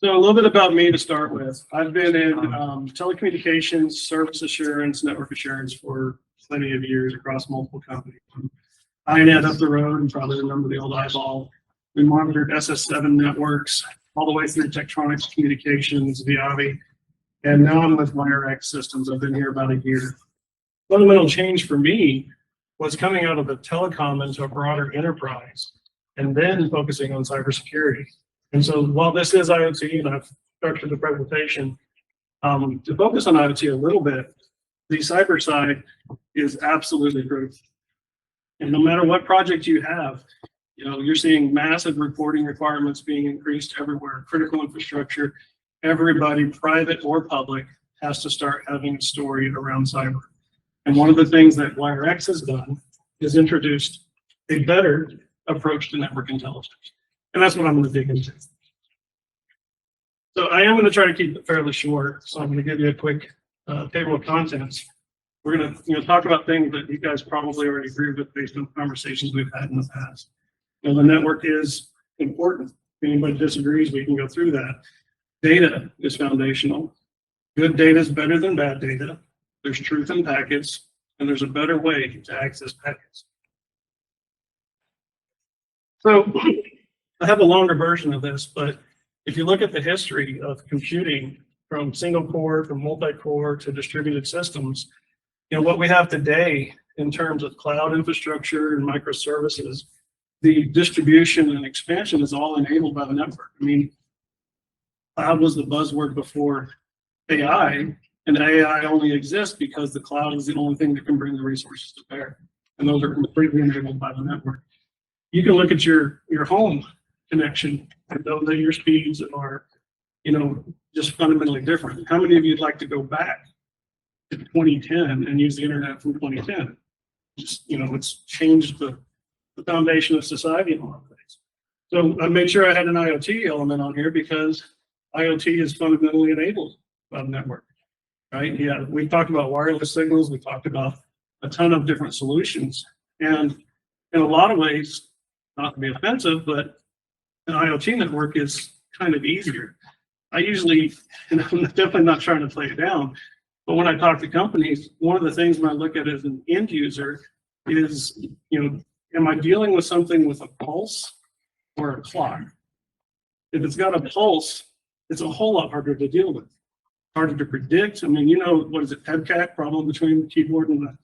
So a little bit about me to start with. I've been in telecommunications, service assurance, network assurance for plenty of years across multiple companies. INET up the road, and probably remember the old eyeball. We monitored SS7 networks all the way through Tektronix Communications, Viavi, and now I'm with WireX Systems. I've been here about a year. Fundamental change for me was coming out of the telecom into a broader enterprise and then focusing on cybersecurity. And so while this is IoT, and I've structured the presentation to focus on IoT a little bit, the cyber side is absolutely critical. And no matter what project you have, you're seeing massive reporting requirements being increased everywhere, critical infrastructure. Everybody, private or public, has to start having a story around cyber. And one of the things that WireX has done is introduced a better approach to network intelligence. And that's what I'm going to dig into. So I am going to try to keep it fairly short. So I'm going to give you a quick table of contents. We're going to talk about things that you guys probably already agree with based on conversations we've had in the past. The network is important. If anybody disagrees, we can go through that. Data is foundational. Good data is better than bad data. There's truth in packets, and there's a better way to access packets. So I have a longer version of this, but if you look at the history of computing from single core to multi-core to distributed systems, what we have today in terms of cloud infrastructure and microservices, the distribution and expansion is all enabled by the network. I mean, cloud was the buzzword before AI, and AI only exists because the cloud is the only thing that can bring the resources to bear. And those are completely enabled by the network. You can look at your home connection and know that your speeds are, just fundamentally different. How many of you'd like to go back to 2010 and use the internet from 2010? Just, it's changed the foundation of society in a lot of ways. So I made sure I had an IoT element on here because IoT is fundamentally enabled by the network, right? Yeah, we talked about wireless signals. We talked about a ton of different solutions. And in a lot of ways, not to be offensive, but an IoT network is kind of easier. I usually, and I'm definitely not trying to play it down, but when I talk to companies, one of the things when I look at it as an end user is, am I dealing with something with a pulse or a clock? If it's got a pulse, it's a whole lot harder to deal with. Harder to predict. I mean, what is it, PEBCAC, problem between the keyboard and the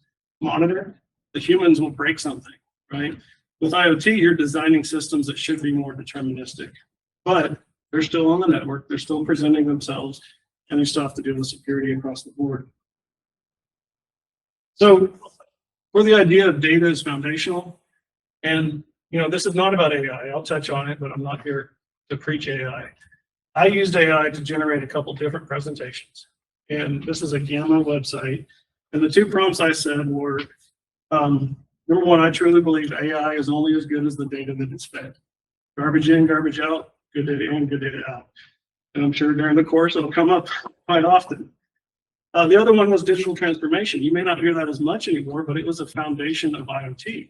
monitor? The humans will break something, right? With IoT, you're designing systems that should be more deterministic, but they're still on the network, they're still presenting themselves, and they still have to deal with security across the board. So for the idea of data is foundational, and this is not about AI. I'll touch on it, but I'm not here to preach AI. I used AI to generate a couple different presentations, and this is a Gamma website, and the two prompts I said were, number one, I truly believe AI is only as good as the data that it's fed. Garbage in, garbage out, good data in, good data out. And I'm sure during the course it'll come up quite often. The other one was digital transformation. You may not hear that as much anymore, but it was a foundation of IoT.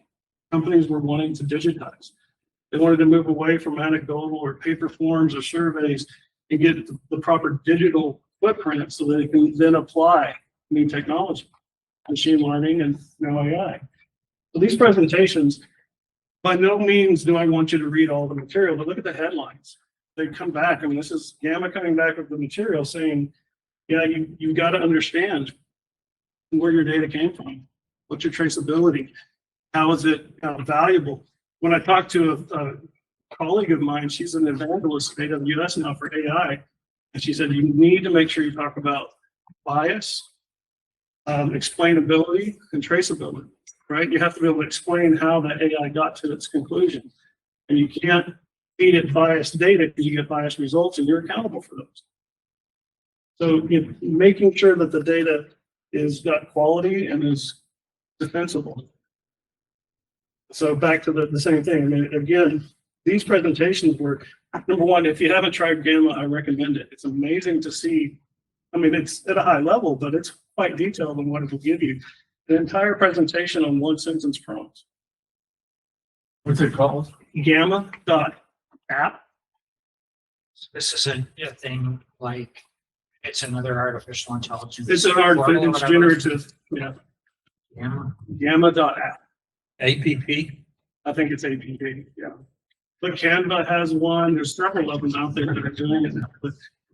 Companies were wanting to digitize. They wanted to move away from anecdotal or paper forms or surveys and get the proper digital footprint so that they can then apply new technology, machine learning, and now AI. So these presentations, by no means do I want you to read all the material, but look at the headlines. They come back. I mean, this is Gamma coming back with the material saying, yeah, you've got to understand where your data came from. What's your traceability? How is it valuable? When I talked to a colleague of mine, she's an evangelist at AWS now for AI, and she said, you need to make sure you talk about bias, explainability, and traceability. Right? You have to be able to explain how that AI got to its conclusion. And you can't feed it biased data because you get biased results and you're accountable for those. So making sure that the data is got quality and is defensible. So back to the same thing. I mean, again, these presentations were, number one, if you haven't tried Gamma, I recommend it. It's amazing to see. I mean, it's at a high level, but it's quite detailed in what it will give you. The entire presentation on one sentence prompts. What's it called? Gamma.app. This isn't a thing like it's another artificial intelligence. It's an portal or it's whatever. generative, yeah. Yeah. Gamma.app. APP. I think it's APP, yeah. But Canva has one. There's several of them out there that are doing it now. But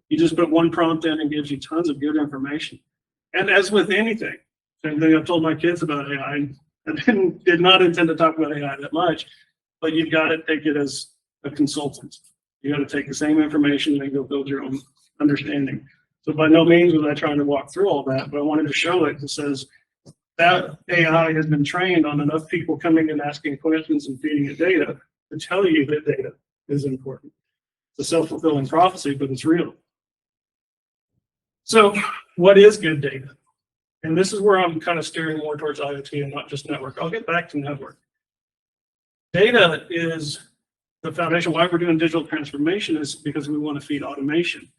you just put one prompt in and gives you tons of good information. And as with anything, same thing I've told my kids about AI. I did not intend to talk about AI that much, but you've got to take it as a consultant. You got to take the same information and go build your own understanding. So by no means was I trying to walk through all that, but I wanted to show it. It says that AI has been trained on enough people coming and asking questions and feeding it data to tell you that data is important. It's a self-fulfilling prophecy, but it's real. So what is good data? And this is where I'm kind of steering more towards IoT and not just network. I'll get back to network. Data is the foundation. Why we're doing digital transformation is because we want to feed automation.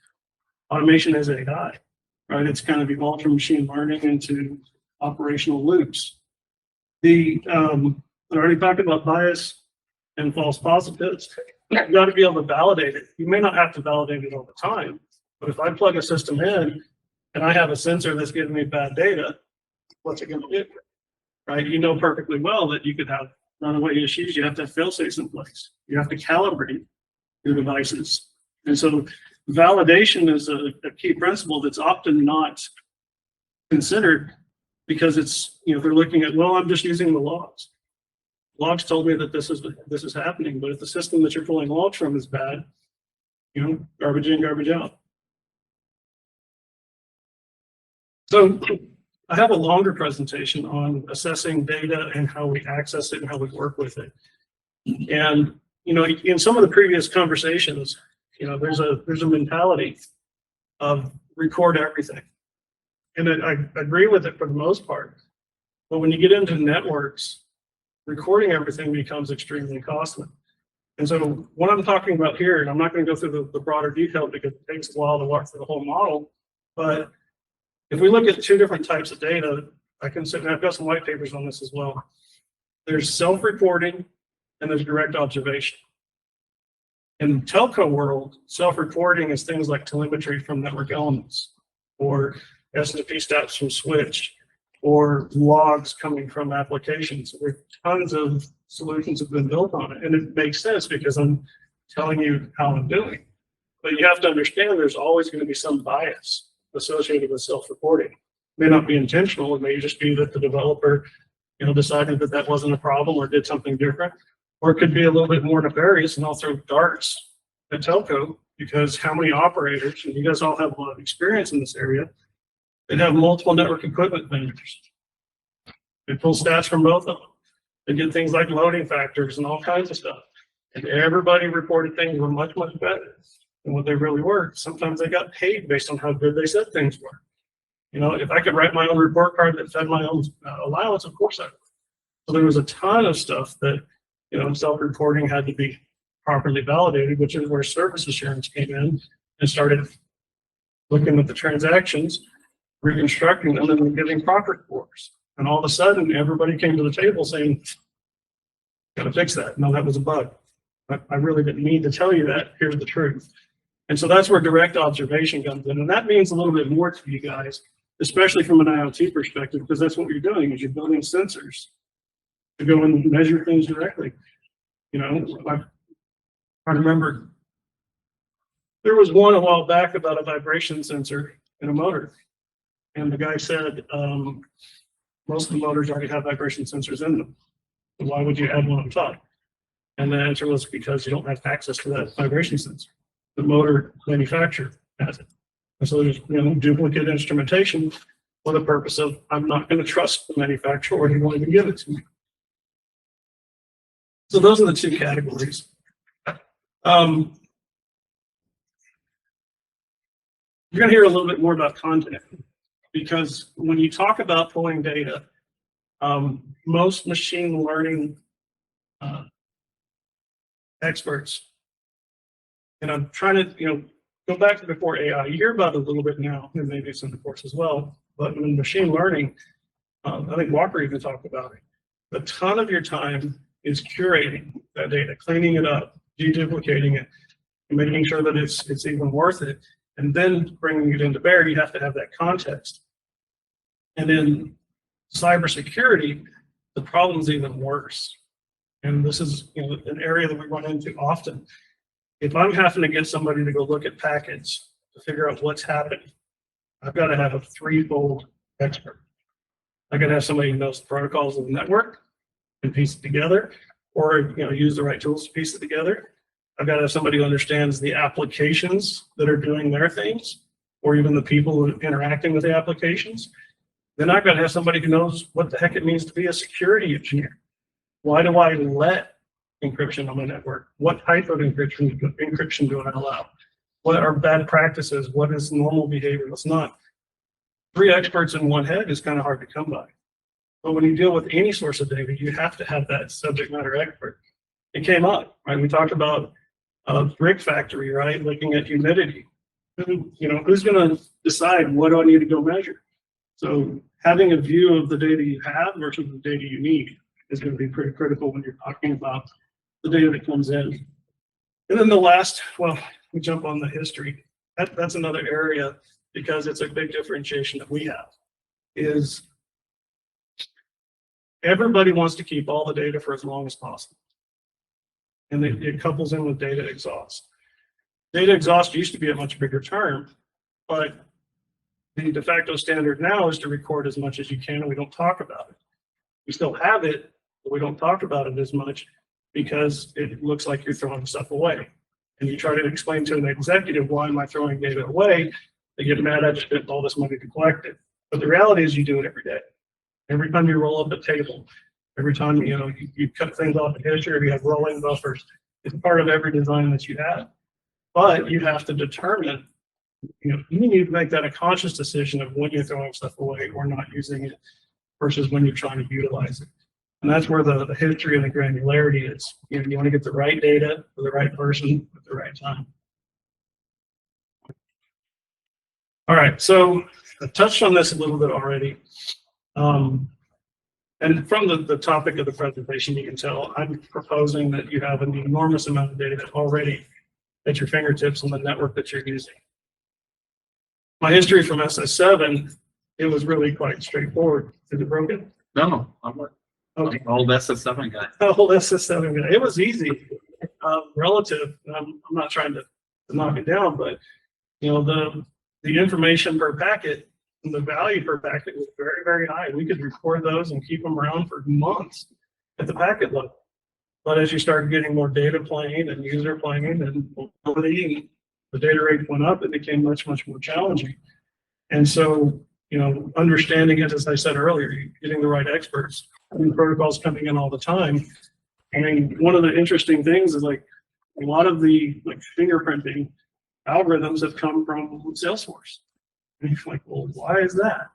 Automation is AI, right? It's kind of evolved from machine learning into operational loops. I already talked about bias and false positives. You've got to be able to validate it. You may not have to validate it all the time, but if I plug a system in and I have a sensor that's giving me bad data, what's it going to do? Right? You know perfectly well that you could have runaway issues. You have to have fail-safes in place. You have to calibrate your devices. And so validation is a key principle that's often not considered because it's, they're looking at, well, I'm just using the logs. Logs told me that this is happening, but if the system that you're pulling logs from is bad, garbage in, garbage out. So I have a longer presentation on assessing data and how we access it and how we work with it. And in some of the previous conversations, there's a mentality of record everything, and I agree with it for the most part. But when you get into networks, recording everything becomes extremely costly. And so what I'm talking about here, and I'm not going to go through the broader detail because it takes a while to walk through the whole model, but if we look at two different types of data, and I've got some white papers on this as well. There's self-reporting and there's direct observation. In the telco world, self-reporting is things like telemetry from network elements, or S&P stats from switch, or logs coming from applications. There are tons of solutions have been built on it, and it makes sense because I'm telling you how I'm doing. But you have to understand there's always going to be some bias associated with self-reporting. It may not be intentional. It may just be that the developer, decided that that wasn't a problem or did something different. Or it could be a little bit more nefarious, and I'll throw darts at telco because how many operators, and you guys all have a lot of experience in this area, they'd have multiple network equipment vendors. They pull stats from both of them. They get things like loading factors and all kinds of stuff. And everybody reported things were much, much better than what they really were. Sometimes they got paid based on how good they said things were. If I could write my own report card that fed my own allowance, of course I would. So there was a ton of stuff that, self-reporting had to be properly validated, which is where service assurance came in and started looking at the transactions, reconstructing them, and then giving profit reports. And all of a sudden, everybody came to the table saying, got to fix that. No, that was a bug. I really didn't mean to tell you that. Here's the truth. And so that's where direct observation comes in. And that means a little bit more to you guys, especially from an IoT perspective, because that's what you're doing is you're building sensors to go and measure things directly. I remember there was one a while back about a vibration sensor in a motor. And the guy said, most of the motors already have vibration sensors in them. So why would you add one on top? And the answer was because you don't have access to that vibration sensor. The motor manufacturer has it. And so there's duplicate instrumentation for the purpose of I'm not going to trust the manufacturer or he won't even give it to me. So those are the two categories. You're going to hear a little bit more about content because when you talk about pulling data, most machine learning experts, and I'm trying to go back to before AI. You hear about it a little bit now, and maybe it's in the course as well. But in machine learning, I think Walker even talked about it. A ton of your time is curating that data, cleaning it up, deduplicating it, and making sure that it's even worth it. And then bringing it into bear, you have to have that context. And in cybersecurity, the problem's even worse. And this is an area that we run into often. If I'm having to get somebody to go look at packets to figure out what's happening, I've got to have a threefold expert. I got to have somebody who knows the protocols of the network and piece it together, or use the right tools to piece it together. I've got to have somebody who understands the applications that are doing their things, or even the people who are interacting with the applications. Then I've got to have somebody who knows what the heck it means to be a security engineer. Why do I let encryption on my network? What type of encryption do I allow? What are bad practices? What is normal behavior? What's not? 3 experts in one head is kind of hard to come by. But when you deal with any source of data, you have to have that subject matter expert. It came up, right? We talked about a brick factory, right? Looking at humidity. Who's going to decide what do I need to go measure? So having a view of the data you have versus the data you need is going to be pretty critical when you're talking about the data that comes in. And then the last, well, we jump on the history. That's another area, because it's a big differentiation that we have, is everybody wants to keep all the data for as long as possible. And it couples in with data exhaust. Data exhaust used to be a much bigger term, but the de facto standard now is to record as much as you can, and we don't talk about it. We still have it, but we don't talk about it as much because it looks like you're throwing stuff away. And you try to explain to an executive, why am I throwing data away? They get mad at you, spent all this money to collect it. But the reality is you do it every day. Every time you roll up a table, every time you cut things off the history, or you have rolling buffers, it's part of every design that you have. But you have to determine, you need to make that a conscious decision of when you're throwing stuff away or not using it versus when you're trying to utilize it. And that's where the history and the granularity is. You want to get the right data for the right person at the right time. All right, so I touched on this a little bit already. And from the topic of the presentation, you can tell I'm proposing that you have an enormous amount of data already at your fingertips on the network that you're using. My history from SS7, it was really quite straightforward. Is it broken? No, I'm Okay. old SS7 guy. Oh, SS7 guy. It was easy, relative. I'm not trying to knock it down, but the information per packet and the value per packet was very, very high. We could record those and keep them around for months at the packet level. But as you start getting more data plane and user plane and mobility, the data rate went up, it became much, much more challenging. And so, understanding it, as I said earlier, getting the right experts, and protocols coming in all the time. I mean, one of the interesting things is like a lot of the fingerprinting algorithms have come from Salesforce. And you're like, well, why is that?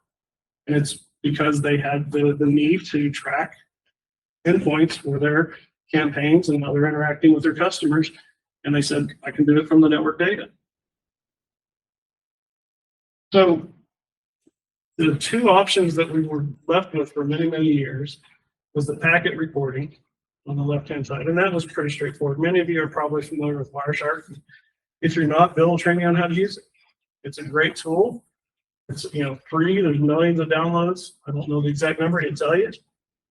And it's because they had the need to track endpoints for their campaigns and how they're interacting with their customers. And they said, I can do it from the network data. So the 2 options that we were left with for many, many years was the packet reporting on the left-hand side. And that was pretty straightforward. Many of you are probably familiar with Wireshark. If you're not, Bill will train you on how to use it. It's a great tool. It's free. There's millions of downloads. I don't know the exact number to tell you,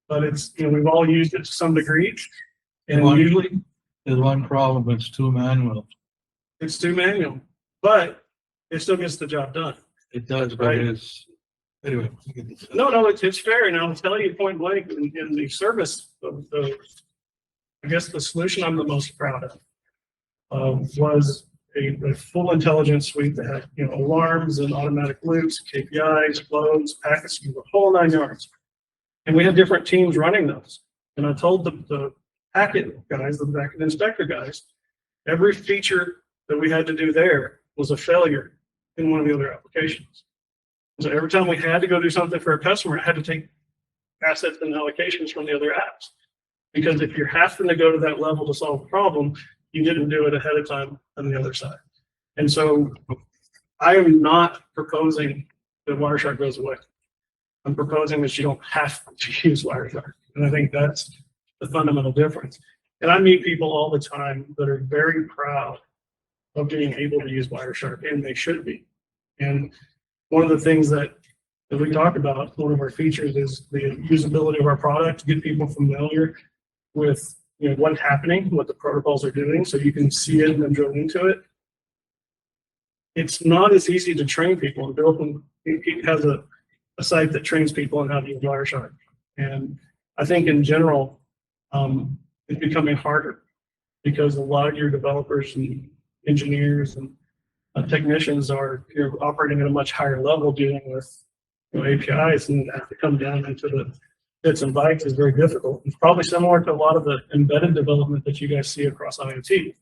but it's we've all used it to some degree. And usually there's one problem, it's too manual. It's too manual, but it still gets the job done. It does, but Right. it's anyway. No, it's fair, and I'll tell you point blank, in the service of I guess the solution I'm the most proud of was a full intelligence suite that had alarms and automatic loops, KPIs, flows, packets, the whole 9 yards. And we had different teams running those. And I told the packet guys, the packet inspector guys, every feature that we had to do there was a failure in one of the other applications. So every time we had to go do something for a customer, I had to take assets and allocations from the other apps. Because if you're having to go to that level to solve a problem, you didn't do it ahead of time on the other side. And so I am not proposing that Wireshark goes away. I'm proposing that you don't have to use Wireshark. And I think that's the fundamental difference. And I meet people all the time that are very proud of being able to use Wireshark, and they should be. And one of the things that we talk about, one of our features is the usability of our product to get people familiar with what's happening, what the protocols are doing, so you can see it and then drill into it. It's not as easy to train people. And Bill has a site that trains people on how to use Wireshark. And I think in general, it's becoming harder because a lot of your developers and engineers and technicians are operating at a much higher level, dealing with APIs, and have to come down into the bits and bytes is very difficult. It's probably similar to a lot of the embedded development that you guys see across IoT.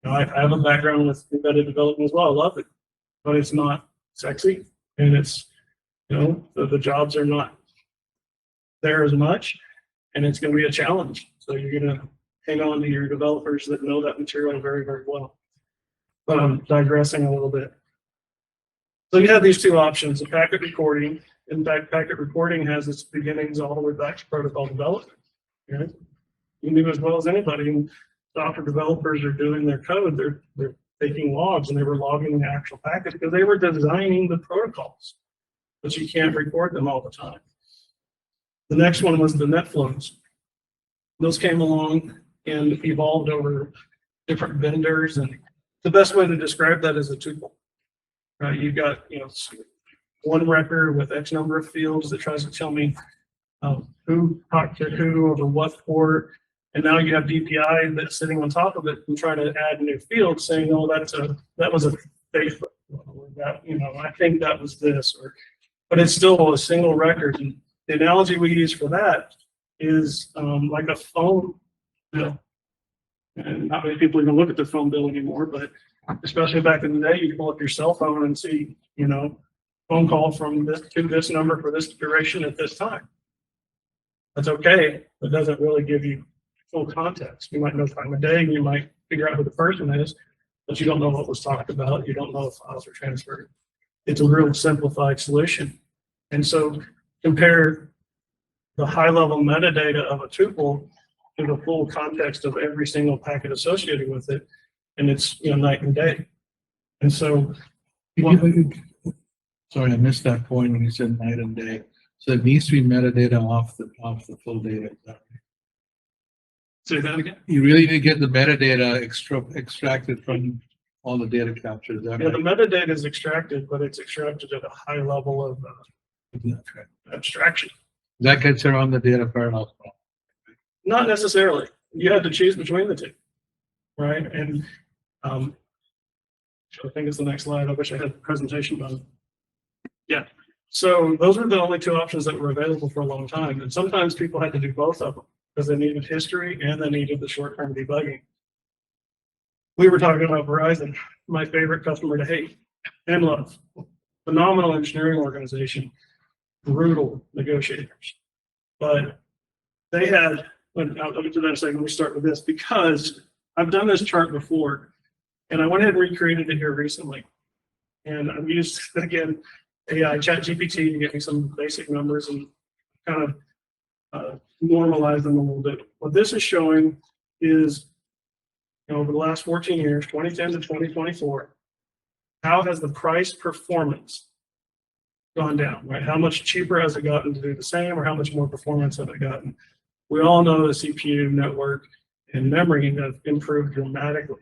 I have a background with embedded development as well. I love it, but it's not sexy, and it's the jobs are not there as much, and it's going to be a challenge. So you're going to hang on to your developers that know that material very, very well. But I'm digressing a little bit. So you have these two options: the packet recording. In fact, packet recording has its beginnings all the way back to protocol development. Okay? You knew as well as anybody, and software developers are doing their code. They're taking logs, and they were logging the actual packet because they were designing the protocols. But you can't record them all the time. The next one was the net flows. Those came along and evolved over different vendors, and the best way to describe that is a tuple. Right? You've got one record with X number of fields that tries to tell me who talked to who over what port, and now you have DPI that's sitting on top of it and trying to add new fields, saying, "Oh, that was a Facebook," or that I think that was this, but it's still a single record. And the analogy we use for that is like a phone bill. And not many people even look at their phone bill anymore, but especially back in the day, you can pull up your cell phone and see, phone call from this to this number for this duration at this time. That's okay, but doesn't really give you full context. You might know time of day, and you might figure out who the person is, but you don't know what was talked about. You don't know if files are transferred. It's a real simplified solution. And so compare the high-level metadata of a tuple to the full context of every single packet associated with it, and it's night and day. And so, Sorry, I missed that point when you said night and day. So it needs to be metadata off the full data. say that again. You really need to get the metadata extracted from all the data captured. Is that Yeah, the right? metadata is extracted, but it's extracted at a high level of Okay. abstraction. That gets around the data paradox. Not necessarily. You have to choose between the two, right? And I think it's the next slide. I wish I had the presentation done. Yeah. So those were the only two options that were available for a long time. And sometimes people had to do both of them because they needed history and they needed the short-term debugging. We were talking about Verizon, my favorite customer to hate and love. Phenomenal engineering organization, brutal negotiators. But they had, I'll get to that in a second. Let me start with this because I've done this chart before and I went ahead and recreated it here recently. And I've used, again, AI ChatGPT to get me some basic numbers and kind of normalize them a little bit. What this is showing is, over the last 14 years, 2010 to 2024, how has the price performance gone down, right? How much cheaper has it gotten to do the same, or how much more performance have it gotten? We all know the CPU, network, and memory have improved dramatically.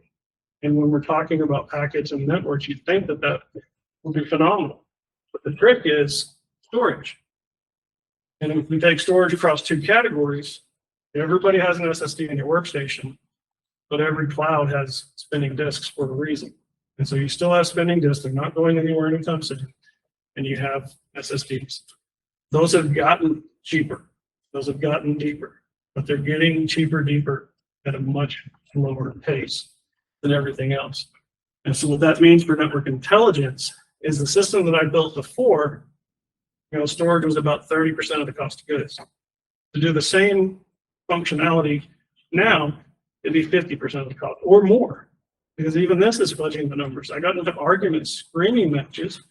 And when we're talking about packets and networks, you'd think that that would be phenomenal. But the trick is storage. And if we take storage across two categories, everybody has an SSD in your workstation, but every cloud has spinning disks for a reason. And so you still have spinning disks. They're not going anywhere anytime soon. And you have SSDs. Those have gotten cheaper. Those have gotten deeper. But they're getting cheaper, deeper at a much lower pace than everything else. And so what that means for network intelligence is the system that I built before, storage was about 30% of the cost of goods. To do the same functionality now, it'd be 50% of the cost or more, because even this is fudging the numbers. I got into arguments, screaming matches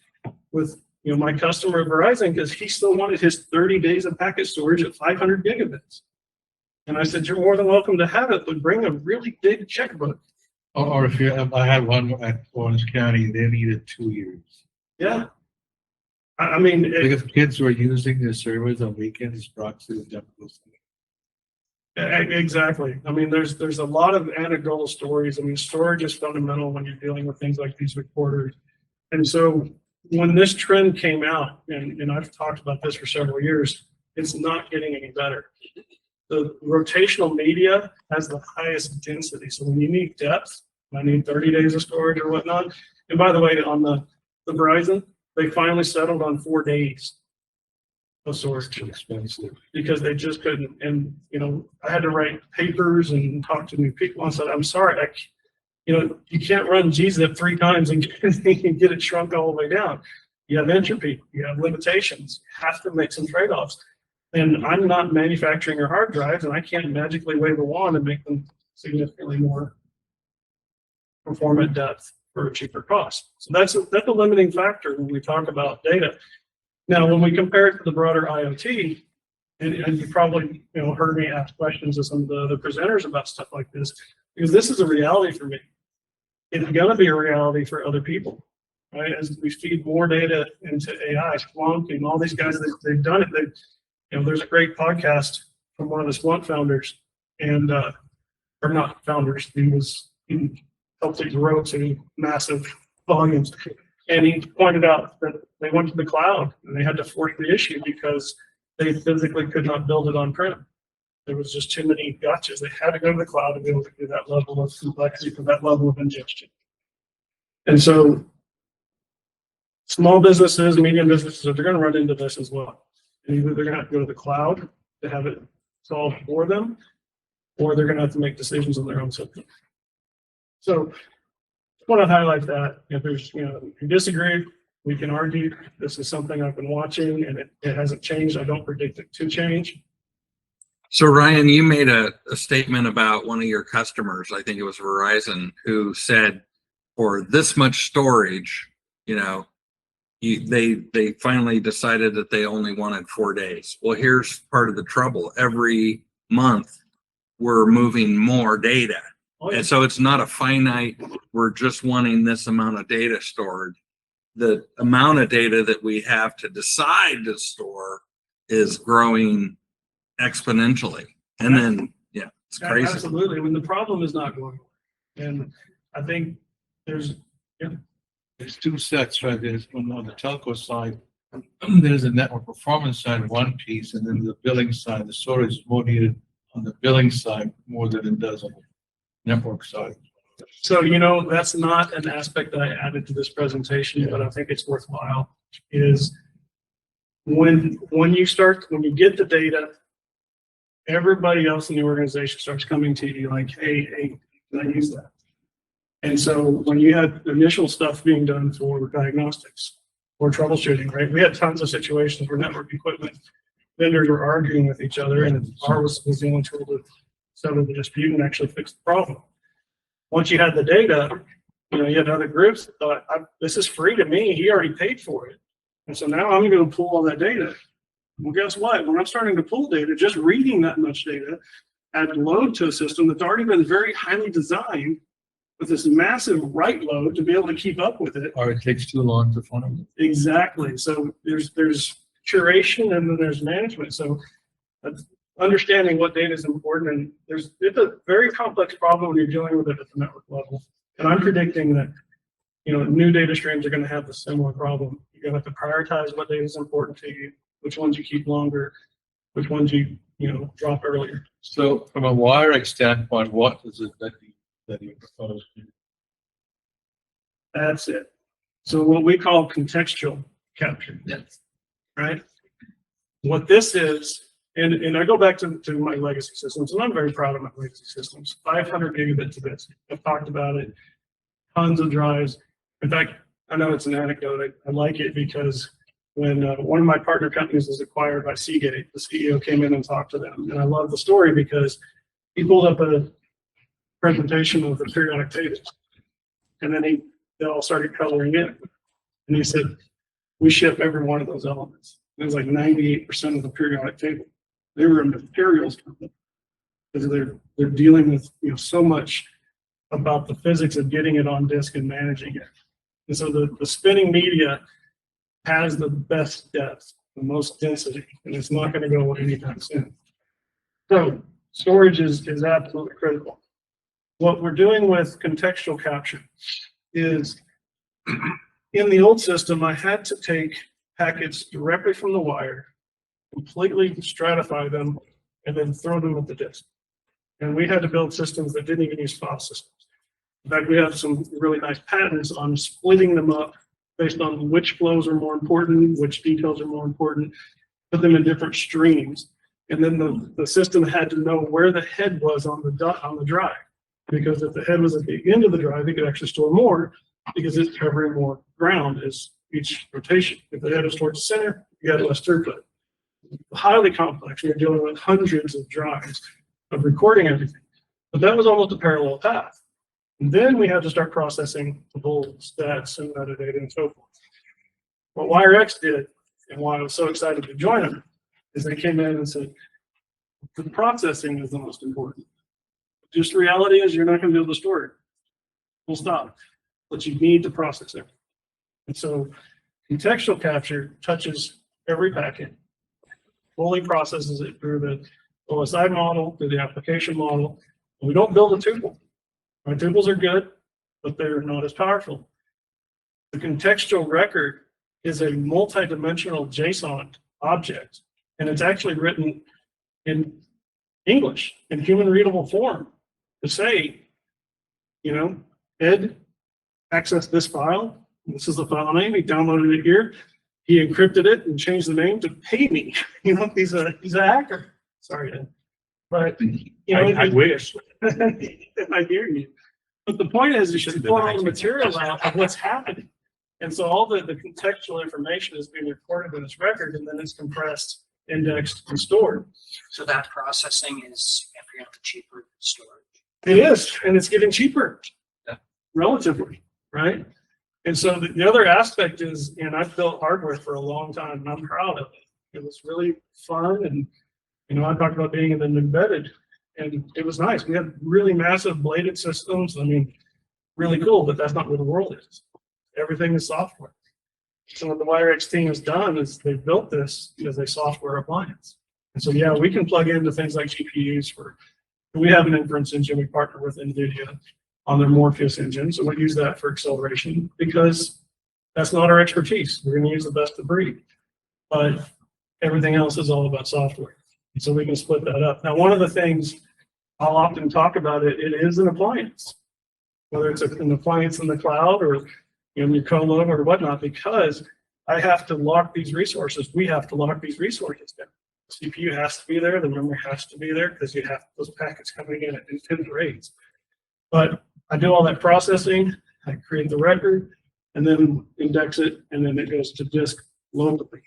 with my customer at Verizon because he still wanted his 30 days of packet storage at 500 gigabits. And I said, you're more than welcome to have it, but bring a really big checkbook. Or if you have, I had one at Orange County, they needed 2 years. Yeah. I mean, Because kids were using the servers on weekends, proxy and temples. exactly. I mean, there's a lot of anecdotal stories. I mean, storage is fundamental when you're dealing with things like these recorders. And so when this trend came out, and I've talked about this for several years, it's not getting any better. The rotational media has the highest density. So when you need depth, I need 30 days of storage or whatnot. And by the way, on the Verizon, they finally settled on 4 days of storage Too expensive. because they just couldn't. And, you know, I had to write papers and talk to new people and said, I'm sorry, you can't run gzip 3 times and get it shrunk all the way down. You have entropy, you have limitations, you have to make some trade-offs. And I'm not manufacturing your hard drives, and I can't magically wave a wand and make them significantly more performant depth for a cheaper cost. So that's a limiting factor when we talk about data. Now, when we compare it to the broader IoT, and you probably heard me ask questions of some of the other presenters about stuff like this, because this is a reality for me. It's going to be a reality for other people, right? As we feed more data into AI, Splunk, and all these guys, they've done it. There's a great podcast from one of the Splunk founders, and or not founders. He helped it grow to massive volumes, and he pointed out that they went to the cloud and they had to force the issue because they physically could not build it on-prem. There was just too many gotchas. They had to go to the cloud to be able to do that level of complexity for that level of ingestion. And so small businesses, medium businesses, they're going to run into this as well. And either they're going to have to go to the cloud to have it solved for them, or they're going to have to make decisions on their own system. So I want to highlight that. If there's, if you disagree, we can argue. This is something I've been watching, and it hasn't changed. I don't predict it to change. So Ryan, you made a statement about one of your customers, I think it was Verizon, who said for this much storage, they finally decided that they only wanted 4 days. Well, here's part of the trouble. Every month we're moving more data. Oh, yeah. And so it's not a finite, we're just wanting this amount of data stored. The amount of data that we have to decide to store is growing exponentially. And then, yeah, it's crazy. Absolutely. When the problem is not going away. And I think there's 2 sets, right? There's on the telco side, there's a network performance side, one piece, and then the billing side, the storage is more needed on the billing side more than it does on the network side. So, that's not an aspect that I added to this presentation, but I think it's worthwhile, is when you get the data, everybody else in the organization starts coming to you like, hey, can I use that? And so when you had initial stuff being done for diagnostics or troubleshooting, right, we had tons of situations where network equipment vendors were arguing with each other, and ours was the only tool to settle the dispute and actually fix the problem. Once you had the data, you had other groups that thought, this is free to me. He already paid for it. And so now I'm going to pull all that data. Well, guess what? When I'm starting to pull data, just reading that much data, add load to a system that's already been very highly designed with this massive write load to be able to keep up with it. Or it takes too long to find it. Exactly. So there's curation and then there's management. So understanding what data is important, and it's a very complex problem when you're dealing with it at the network level. And I'm predicting that new data streams are going to have a similar problem. You're going to have to prioritize what data is important to you, which ones you keep longer, which ones you drop earlier. So from a WireX standpoint, what is it that you propose? That's it. So what we call contextual capture. Yes. Right? What this is, and I go back to my legacy systems, and I'm very proud of my legacy systems. 500 gigabit to bits. I've talked about it. Tons of drives. In fact, I know it's an anecdote. I like it because when one of my partner companies was acquired by Seagate, the CEO came in and talked to them. And I love the story because he pulled up a presentation of the periodic tables. And then they all started coloring in. And he said, we ship every one of those elements. It was like 98% of the periodic table. They were a materials company because they're dealing with so much about the physics of getting it on disk and managing it. And so the spinning media has the best depth, the most density, and it's not going to go anytime soon. So storage is absolutely critical. What we're doing with contextual capture is, in the old system, I had to take packets directly from the wire, completely stratify them, and then throw them at the disk. And we had to build systems that didn't even use file systems. In fact, we have some really nice patents on splitting them up based on which flows are more important, which details are more important, put them in different streams. And then the system had to know where the head was on the drive. Because if the head was at the end of the drive, it could actually store more because it's covering more ground as each rotation. If the head is towards the center, you have less throughput. Highly complex. You're dealing with hundreds of drives of recording everything. But that was almost a parallel path. And then we had to start processing the whole stats and metadata and so forth. What WireX did, and why I was so excited to join them, is they came in and said, the processing is the most important. Just the reality is you're not going to be able to store it. Full stop. But you need to process it. And so contextual capture touches every packet, fully processes it through the OSI model, through the application model. And we don't build a tuple. Our tuples are good, but they're not as powerful. The contextual record is a multi-dimensional JSON object, and it's actually written in English, in human readable form, to say, Ed accessed this file. This is the file name. He downloaded it here. He encrypted it and changed the name to pay me. He's a hacker. Sorry, Ed. But I wish. I hear you. But the point is, you should pull all the material out of what's happening. And so all the contextual information is being recorded in this record, and then it's compressed, indexed, and stored. So that processing is significantly cheaper than storage. It is, and it's getting cheaper, relatively, right? And so the other aspect is, and I've built hardware for a long time, and I'm proud of it. It was really fun, and I talked about being in an embedded, and it was nice. We had really massive bladed systems. I mean, really cool, but that's not where the world is. Everything is software. So what the WireX team has done is they've built this as a software appliance. And so, yeah, we can plug into things like GPUs we have an inference engine. We partner with NVIDIA on their Morpheus engine. So we use that for acceleration because that's not our expertise. We're going to use the best of breed. But everything else is all about software. And so we can split that up. Now, one of the things I'll often talk about it is an appliance, whether it's an appliance in the cloud or your colo or whatnot, because I have to lock these resources. We have to lock these resources down. The CPU has to be there. The memory has to be there because you have those packets coming in at intense rates. But I do all that processing. I create the record and then index it, and then it goes to disk locally.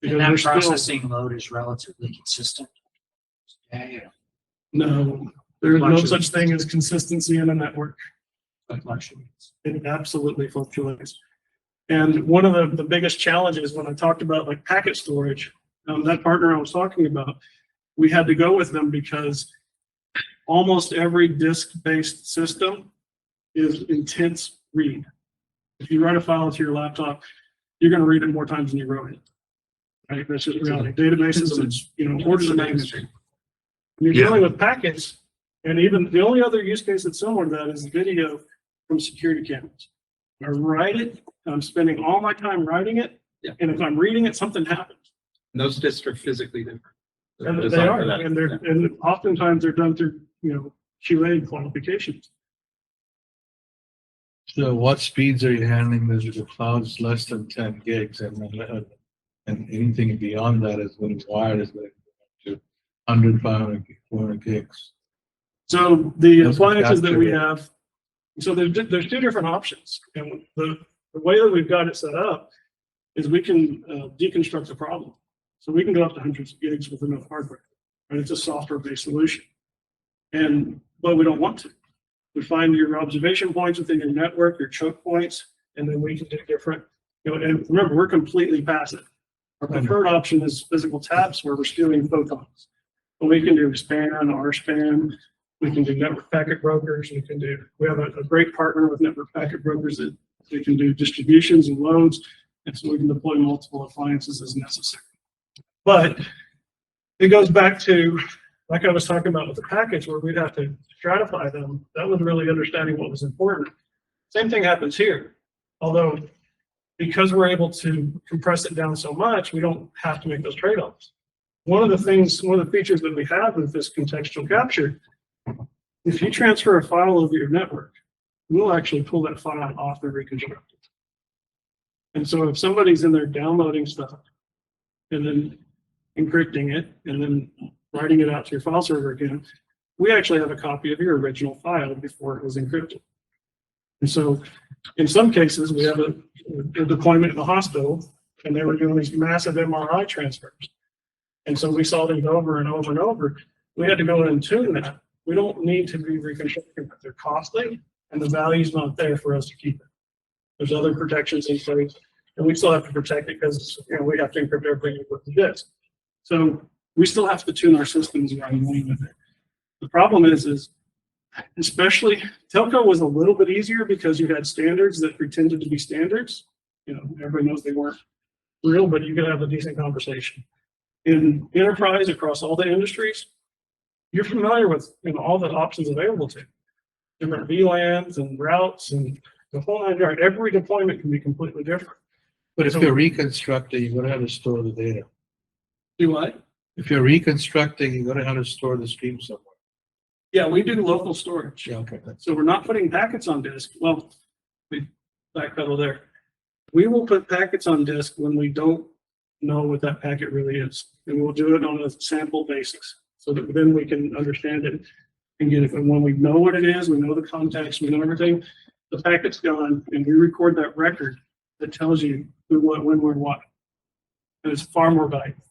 And that processing load is relatively consistent. Yeah. No, there's no such thing as consistency in a network. It absolutely fluctuates. And one of the biggest challenges when I talked about like packet storage, that partner I was talking about, we had to go with them because almost every disk-based system is intense read. If you write a file to your laptop, you're going to read it more times than you wrote it. Right? That's just reality. Databases, it's orders of magnitude. When you're dealing with packets, and even the only other use case that's similar to that is video from security cameras. I write it, I'm spending all my time writing it, and if I'm reading it, something happens. And those disks are physically different. And they are, and oftentimes they're done through QA qualifications. So what speeds are you handling this with the clouds less than 10 gigs and anything beyond that is when it's wired is going to 100, 500, 400 gigs. So the appliances that we have, so there's two different options. And the way that we've got it set up is we can deconstruct the problem. So we can go up to hundreds of gigs with enough hardware. And it's a software-based solution. But we don't want to. We find your observation points within your network, your choke points, and then we can do different. And remember, we're completely passive. Our preferred option is physical taps where we're stealing photons. But we can do span, R span, We can do network packet brokers. We have a great partner with network packet brokers that they can do distributions and loads. And so we can deploy multiple appliances as necessary. But it goes back to, like I was talking about with the packets, where we'd have to stratify them. That was really understanding what was important. Same thing happens here. Although, because we're able to compress it down so much, we don't have to make those trade-offs. One of the features that we have with this contextual capture, if you transfer a file over your network, we'll actually pull that file off and reconstruct it. And so if somebody's in there downloading stuff and then encrypting it and then writing it out to your file server again, we actually have a copy of your original file before it was encrypted. And so in some cases, we have a deployment in the hospital, and they were doing these massive MRI transfers. And so we saw them over and over and over. We had to go in and tune that. We don't need to be reconstructing, but they're costly, and the value's not there for us to keep it. There's other protections in place, and we still have to protect it because we have to encrypt everything with the disk. So we still have to tune our systems around with it. The problem is especially telco was a little bit easier because you had standards that pretended to be standards. Everybody knows they weren't real, but you could have a decent conversation. In enterprise across all the industries, you're familiar with all the options available to you. Different VLANs and routes and the whole nine yards. Every deployment can be completely different. But if you're reconstructing, you're gonna have to store the data. Do what? If you're reconstructing, you're gonna have to store the stream somewhere. Yeah, we do local storage. Yeah, okay. So we're not putting packets on disk. Well, we backpedal there. We will put packets on disk when we don't know what that packet really is. And we'll do it on a sample basis so that then we can understand it and get it. And when we know what it is, we know the context, we know everything, the packet's gone, and we record that record that tells you who, what, when, where, what. And it's far more valuable.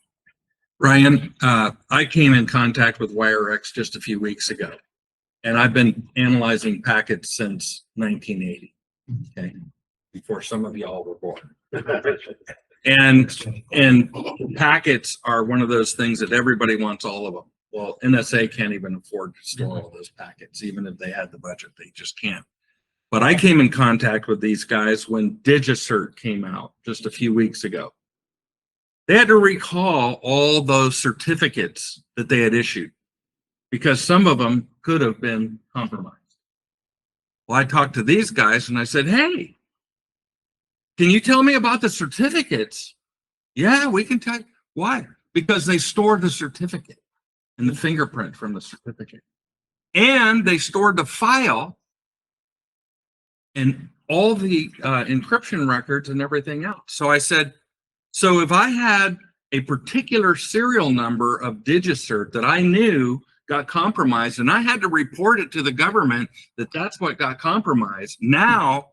Ryan, I came in contact with WireX just a few weeks ago, and I've been analyzing packets since 1980, okay, before some of y'all were born. And packets are one of those things that everybody wants all of them. Well, NSA can't even afford to store all those packets, even if they had the budget, they just can't. But I came in contact with these guys when DigiCert came out just a few weeks ago. They had to recall all those certificates that they had issued because some of them could have been compromised. Well, I talked to these guys and I said, hey, can you tell me about the certificates? Yeah, we can tell you. Why? Because they stored the certificate and the fingerprint from the certificate. And they stored the file and all the encryption records and everything else. So I said, so if I had a particular serial number of DigiCert that I knew got compromised and I had to report it to the government that that's what got compromised, now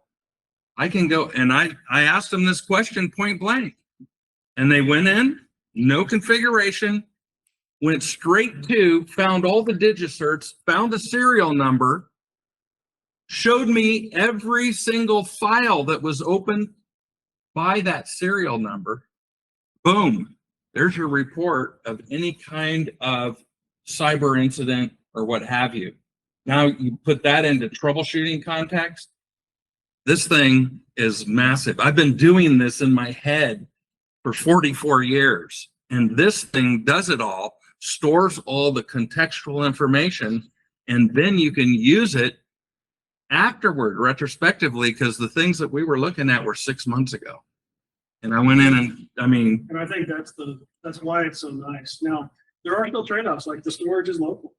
I can go and I asked them this question point blank. And they went in, no configuration, went straight to, found all the DigiCerts, found the serial number, showed me every single file that was opened by that serial number. Boom, there's your report of any kind of cyber incident or what have you. Now you put that into troubleshooting context. This thing is massive. I've been doing this in my head for 44 years, and this thing does it all, stores all the contextual information, and then you can use it afterward, retrospectively, because the things that we were looking at were 6 months ago. And I went in and, And I think that's why it's so nice. Now, there are still trade-offs, like the storage is local,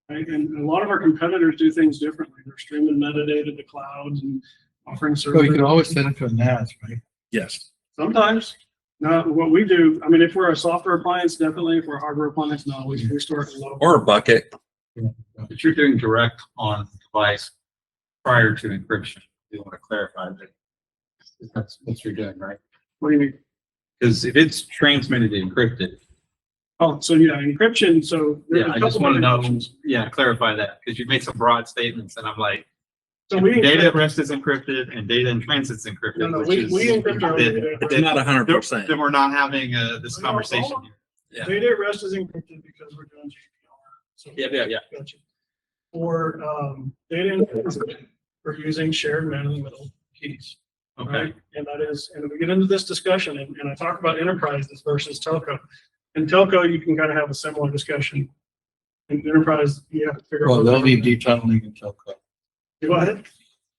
right? And a lot of our competitors do things differently. They're streaming metadata to clouds and offering So services. you can always send it to a NAS, right? yes. Sometimes. Now, what we do, if we're a software appliance, definitely. If we're a hardware appliance, no, we store it local. Or a bucket. But you're doing direct on device prior to encryption. You want to clarify that that's what you're doing, right? What do you mean? Because if it's transmitted encrypted, Oh, so yeah, encryption. So there's yeah, a I just couple want to know, options. yeah, clarify that because you made some broad statements and I'm like, So if we data at encrypt, rest is encrypted and data in transit's encrypted. No, which we is, encrypt our own then- data. It's not 100%. Then we're not having this No, conversation hold on. here. Yeah. data at rest is encrypted because we're doing GDPR. So Yeah. Gotcha. for data integration, we're using shared man-in-the-middle keys. Okay, Right? And that is, and we get into this discussion and I talk about enterprises versus telco. In telco, you can kind of have a similar discussion. In enterprise, you have to figure out. Well, they'll need detunneling in telco. Go ahead.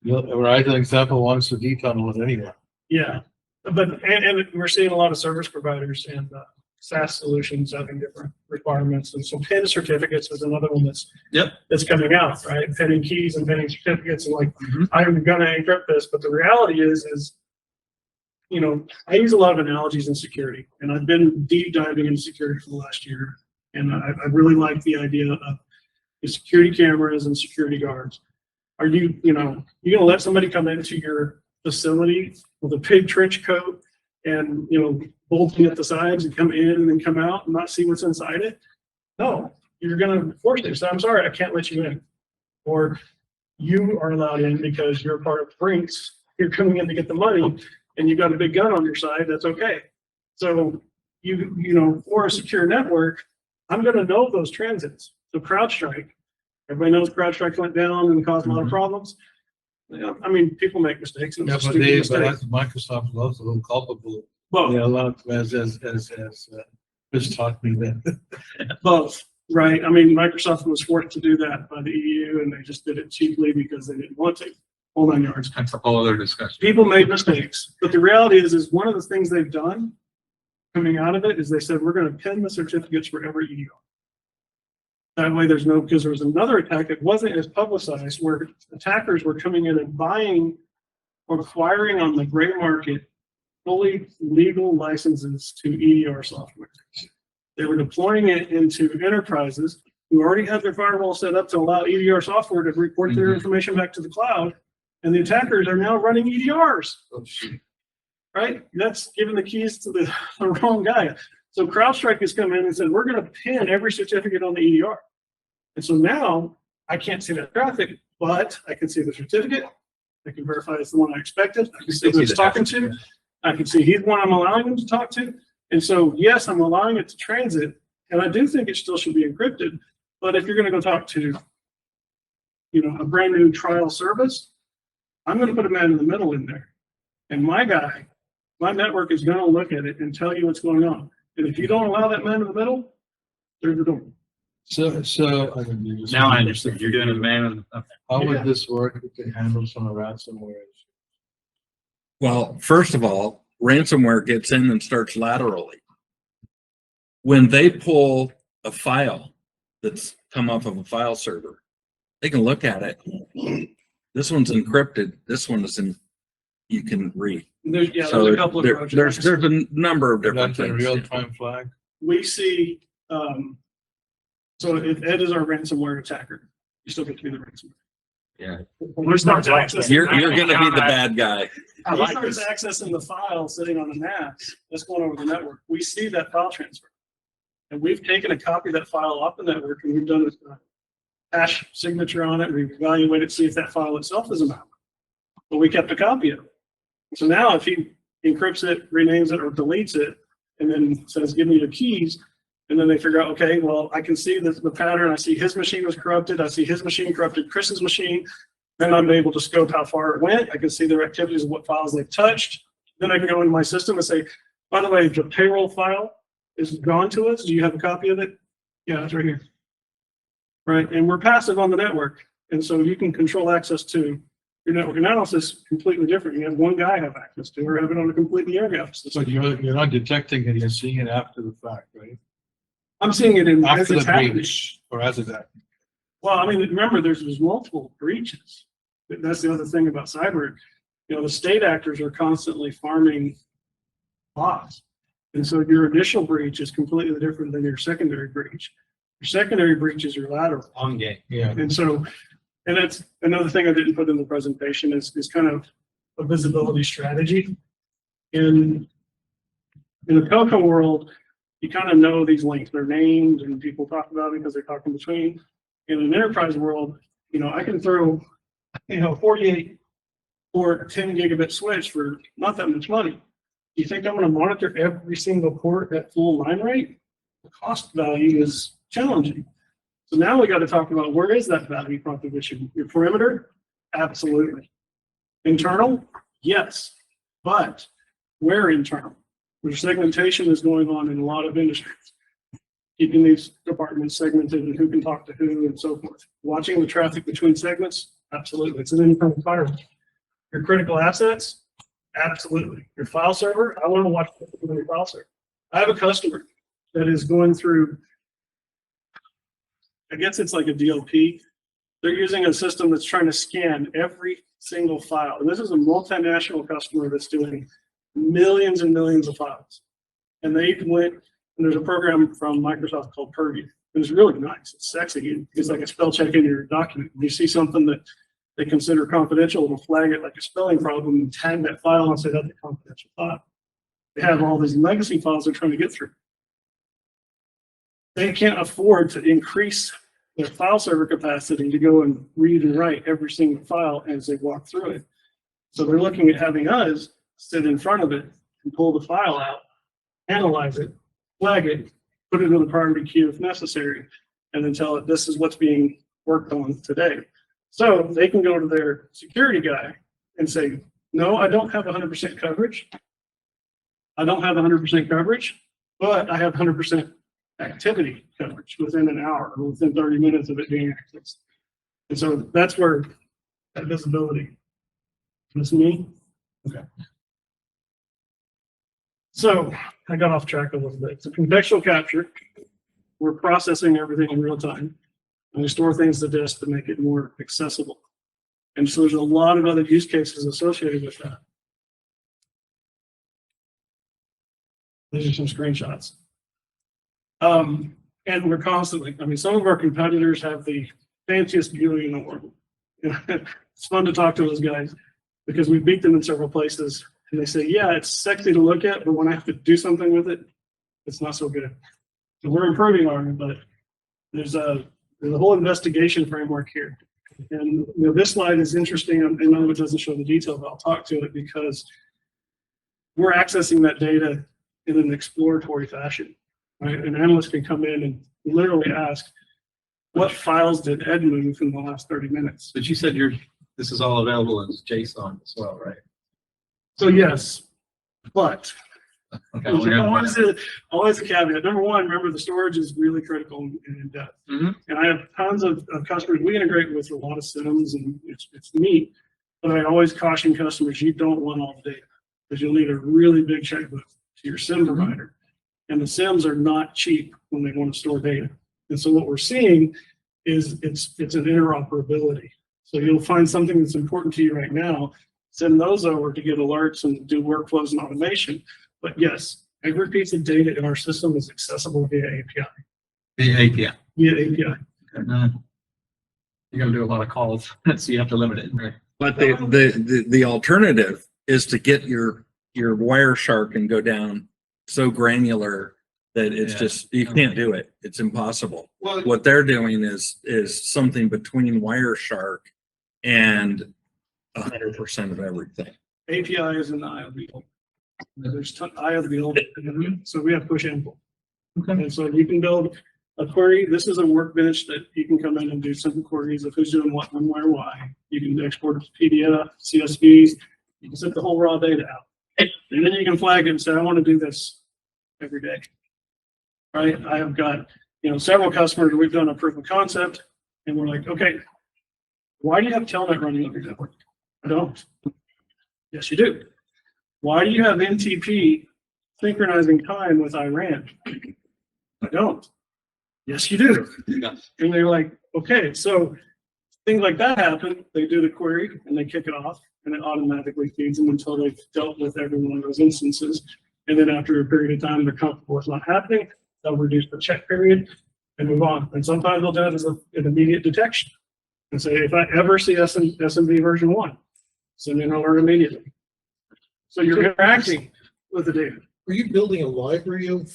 Verizon example wants to detunnel it anyway. Yeah, but, and we're seeing a lot of service providers and SaaS solutions having different requirements. And so PIN certificates is another one that's coming out, right? Pinning keys and pinning certificates and like, I'm gonna encrypt this, but the reality is, you know, I use a lot of analogies in security and I've been deep diving into security for the last year. And I really like the idea of the security cameras and security guards. Are you gonna let somebody come into your facility with a big trench coat and, bolting at the sides and come in and then come out and not see what's inside it? No, you're gonna force it. So I'm sorry, I can't let you in. Or you are allowed in because you're a part of Brinks. You're coming in to get the money and you've got a big gun on your side. That's okay. So for a secure network, I'm gonna know those transits. So CrowdStrike, everybody knows CrowdStrike went down and caused a lot of problems. Yeah, I mean, people make mistakes. And Yeah, it's a but stupid they, mistake. but Microsoft is also a little culpable. Both. Yeah, a lot, as Chris taught me that. Both, right? I mean, Microsoft was forced to do that by the EU and they just did it cheaply because they didn't want to. Whole 9 yards. that's a whole other discussion. People made mistakes, but the reality is one of the things they've done coming out of it is they said, we're going to pin the certificates for every EDR. That way there's no, because there was another attack that wasn't as publicized where attackers were coming in and buying or acquiring on the gray market fully legal licenses to EDR software. They were deploying it into enterprises who already had their firewall set up to allow EDR software to report their information back to the cloud. And the attackers are now running EDRs. Right? That's giving the keys to the wrong guy. So CrowdStrike has come in and said, we're going to pin every certificate on the EDR. And so now I can't see that traffic, but I can see the certificate. I can verify it's the one I expected. I can see who it's talking to. I can see he's the one I'm allowing him to talk to. And so, yes, I'm allowing it to transit. And I do think it still should be encrypted. But if you're going to go talk to, a brand new trial service, I'm going to put a man in the middle in there. And my network is going to look at it and tell you what's going on. And if you don't allow that man in the middle, there's the door. So Now I understand. You're doing a man. how would this work to handle some ransomware? Well, first of all, ransomware gets in and starts laterally. When they pull a file that's come off of a file server, they can look at it. This one's encrypted. This one is you can read. There's So a couple of there's projects. a number of different That's a things. real-time flag. We see, so if Ed is our ransomware attacker, you still get to be the ransomware. Yeah. When he starts accessing, You're going to be the bad guy. I he like starts this. accessing the file sitting on the NAS that's going over the network. We see that file transfer. And we've taken a copy of that file off the network and we've done a hash signature on it. We've evaluated to see if that file itself is a malware. But we kept a copy of it. So now if he encrypts it, renames it, or deletes it, and then says, give me your keys, and then they figure out, okay, well, I can see the pattern. I see his machine was corrupted. I see his machine corrupted Chris's machine. Then I'm able to scope how far it went. I can see their activities of what files they've touched. Then I can go into my system and say, by the way, the payroll file is gone to us. Do you have a copy of it? Yeah, it's right here. Right, and we're passive on the network. And so you can control access to your network analysis completely different. You have one guy have access to, or have it on a completely air-gapped system. But you're not detecting it, you're seeing it after the fact, right? I'm seeing it as After it's the happening. breach, or as it's happening. Well, I mean, remember, there's multiple breaches. That's the other thing about cyber. The state actors are constantly farming bots. And so your initial breach is completely different than your secondary breach. Your secondary breach is your lateral. On game. Yeah. And so, and that's another thing I didn't put in the presentation is kind of a visibility strategy. In the telco world, you kind of know these links, they're named and people talk about it because they're talking between. In an enterprise world, I can throw, 48 or a 10 gigabit switch for not that much money. Do you think I'm going to monitor every single port at full line rate? The cost value is challenging. So now we got to talk about where is that value proposition? Your perimeter? Absolutely. Internal? Yes. But where internal? Where segmentation is going on in a lot of industries. Keeping these departments segmented and who can talk to who and so forth. Watching the traffic between segments? Absolutely. It's an internal firewall. Your critical assets? Absolutely. Your file server? I want to watch your file server. I have a customer that is going through, I guess it's like a DLP. They're using a system that's trying to scan every single file. And this is a multinational customer that's doing millions and millions of files. And they went, and there's a program from Microsoft called Purview. And it's really nice. It's sexy. It's like a spell check in your document. If you see something that they consider confidential, it'll flag it like a spelling problem and tag that file and say that's a confidential file. They have all these legacy files they're trying to get through. They can't afford to increase their file server capacity to go and read and write every single file as they walk through it. So they're looking at having us sit in front of it and pull the file out, analyze it, flag it, put it in the priority queue if necessary, and then tell it this is what's being worked on today. So they can go to their security guy and say, no, I don't have 100% coverage. I don't have 100% coverage, but I have 100% activity coverage within an hour or within 30 minutes of it being accessed. And so that's where that visibility. This me? Okay. So I got off track a little bit. So contextual capture, we're processing everything in real time. And we store things to disk to make it more accessible. And so there's a lot of other use cases associated with that. These are some screenshots. And we're constantly, I mean, some of our competitors have the fanciest viewing in the world. It's fun to talk to those guys because we beat them in several places. And they say, yeah, it's sexy to look at, but when I have to do something with it, it's not so good. So we're improving on it, but there's a whole investigation framework here. And this slide is interesting. I know it doesn't show the detail, but I'll talk to it because we're accessing that data in an exploratory fashion. Right? An analyst can come in and literally ask, what files did Ed move in the last 30 minutes? But you said this is all available as JSON as well, right? So yes, but Okay. always a caveat. Number one, remember the storage is really critical and in depth. Mm-hmm. And I have tons of customers. We integrate with a lot of SIMs and it's neat, but I always caution customers, you don't want all the data because you'll need a really big checkbook to your SIM provider. And the SIMs are not cheap when they want to store data. And so what we're seeing is it's an interoperability. So you'll find something that's important to you right now, send those over to get alerts and do workflows and automation. But yes, every piece of data in our system is accessible via API. The API. Via API. You're going to do a lot of calls, so you have to limit it. Right? But the alternative is to get your Wireshark and go down so granular that it's just, you can't do it. It's impossible. Well, What they're doing is something between Wireshark and 100% of everything. API is in the eye of the beholder. There's eye of the beholder. So we have push and pull. Okay. And so you can build a query. This is a workbench that you can come in and do simple queries of who's doing what, when, where, why. You can export it to PDF, CSVs. You can set the whole raw data out. And then you can flag it and say, I want to do this every day. Right? I have got, several customers, we've done a proof of concept, and we're like, okay, why do you have Telnet running on your network? I don't. Yes, you do. Why do you have NTP synchronizing time with Iran? I don't. Yes, you do. And they're like, okay, so things like that happen. They do the query and they kick it off, and it automatically feeds them until they've dealt with every one of those instances. And then after a period of time, they're comfortable it's not happening. They'll reduce the check period and move on. And sometimes they'll do it as an immediate detection and say, if I ever see SMB version 1, send me an alert immediately. So you're interacting with the data. Are you building a library of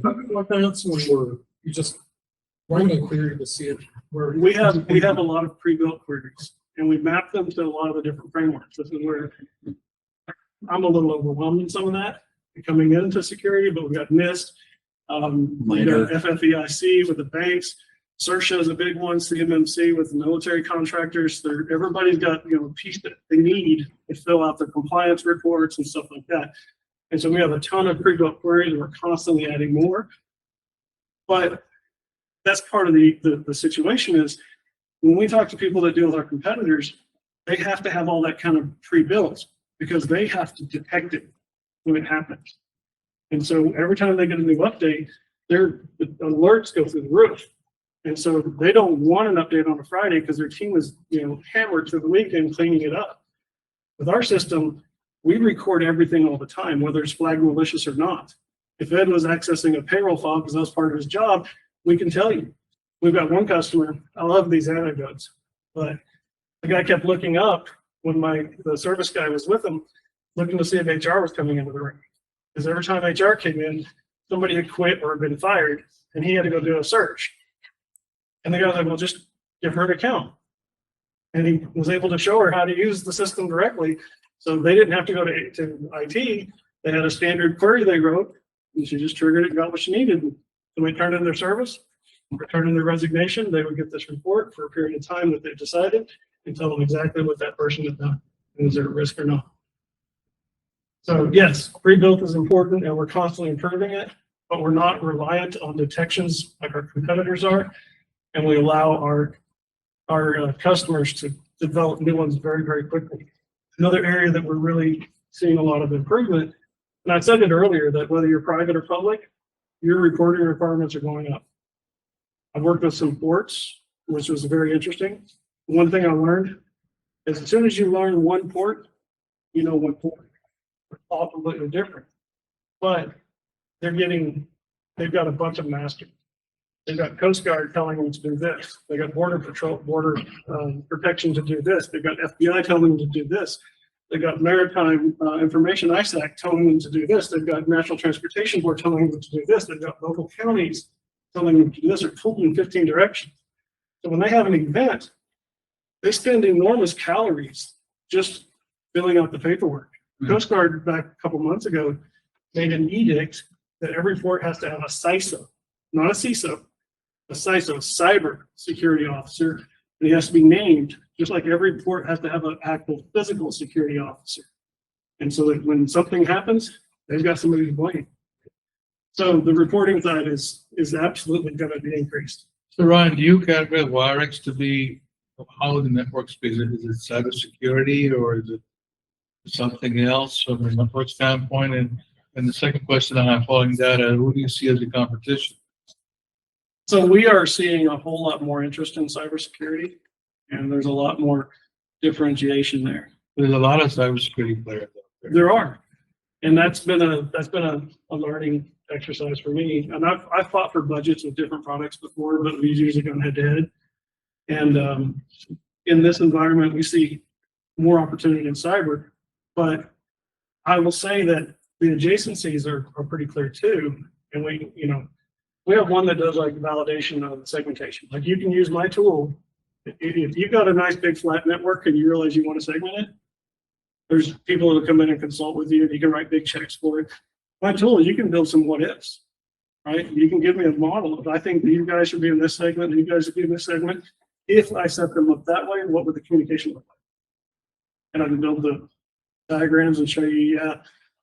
documents, or you just running a query to see it? Where We have a lot of pre-built queries, and we map them to a lot of the different frameworks. This is where I'm a little overwhelmed in some of that coming into security, but we got NIST, we got FFEIC with the banks. Sersha is a big one, CMMC with the military contractors. Everybody's got, a piece that they need to fill out their compliance reports and stuff like that. And so we have a ton of pre-built queries, and we're constantly adding more. But that's part of the situation is when we talk to people that deal with our competitors, they have to have all that kind of pre-built because they have to detect it when it happens. And so every time they get a new update, their alerts go through the roof. And so they don't want an update on a Friday because their team is, hammered through the weekend cleaning it up. With our system, we record everything all the time, whether it's flagged malicious or not. If Ed was accessing a payroll file because that's part of his job, we can tell you. We've got one customer, I love these anecdotes, but the guy kept looking up when the service guy was with him, looking to see if HR was coming into the room. Because every time HR came in, somebody had quit or had been fired, and he had to go do a search. And the guy was like, well, just give her an account. And he was able to show her how to use the system directly. So they didn't have to go to IT. They had a standard query they wrote, and she just triggered it and got what she needed. So we turned in their service, returned in their resignation. They would get this report for a period of time that they decided and tell them exactly what that person had done. Was there a risk or not? So yes, pre-built is important, and we're constantly improving it, but we're not reliant on detections like our competitors are. And we allow our customers to develop new ones very, very quickly. Another area that we're really seeing a lot of improvement, and I said it earlier, that whether you're private or public, your reporting requirements are going up. I've worked with some ports, which was very interesting. One thing I learned is as soon as you learn one port, you know what port. They're all completely different. But they've got a bunch of masters. They've got Coast Guard telling them to do this. They got Border Patrol, Border Protection to do this. They've got FBI telling them to do this. They've got Maritime Information ISAC telling them to do this. They've got National Transportation Board telling them to do this. They've got local counties telling them to do this. They're pulled in 15 directions. So when they have an event, they spend enormous calories just filling out the paperwork. Coast Guard back a couple months ago made an edict that every port has to have a CISO, not a CISO, a CISO, cyber security officer, and he has to be named, just like every port has to have an actual physical security officer. And so that when something happens, they've got somebody to blame. So the reporting side is absolutely going to be increased. So Ryan, do you calculate WireX to be how the network space? Is it cybersecurity or is it something else from a network standpoint? And the second question I have following that, who do you see as the competition? So we are seeing a whole lot more interest in cybersecurity, and there's a lot more differentiation there. There's a lot of cybersecurity players out there. There are, and that's been a learning exercise for me. And I've fought for budgets with different products before, but we've usually gone head to head. And in this environment, we see more opportunity in cyber. But I will say that the adjacencies are pretty clear too. And we have one that does like validation of segmentation. Like you can use my tool. If you've got a nice big flat network and you realize you want to segment it, there's people that come in and consult with you and you can write big checks for it. My tool, you can build some what ifs, right? You can give me a model of I think that you guys should be in this segment and you guys should be in this segment. If I set them up that way, what would the communication look like? And I can build the diagrams and show you, yeah,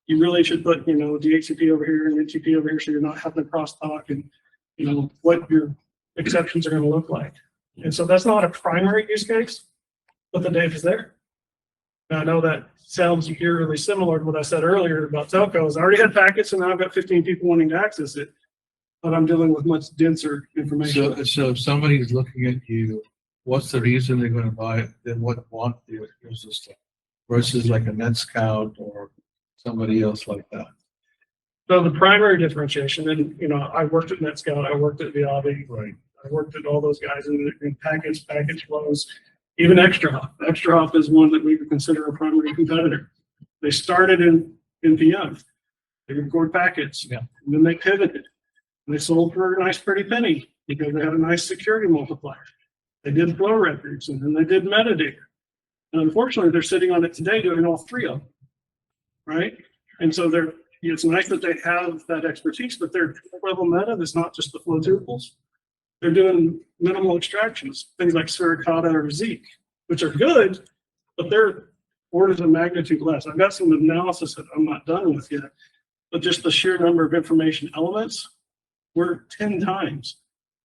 you really should put, DHCP over here and NTP over here so you're not having to crosstalk and, what your exceptions are going to look like. And so that's not a primary use case, but the data is there. Now, I know that sounds eerily similar to what I said earlier about telcos. I already had packets and now I've got 15 people wanting to access it, but I'm dealing with much denser information. So if somebody's looking at you, what's the reason they're going to buy it? They would want your system versus like a NetScout or somebody else like that. So the primary differentiation, and I worked at NetScout, I worked at Viavi, Right. I worked at all those guys in package flows, even ExtraHop. ExtraHop is one that we would consider a primary competitor. They started in PM. They record packets, Yeah. and then they pivoted. And they sold for a nice pretty penny because they had a nice security multiplier. They did flow records, and then they did metadata. And unfortunately, they're sitting on it today doing all three of them, right? And so it's nice that they have that expertise, but they're level meta. That's not just the flow tuples. they're doing minimal extractions, things like Suricata or Zeek, which are good, but they're orders of magnitude less. I've got some analysis that I'm not done with yet, but just the sheer number of information elements, we're 10 times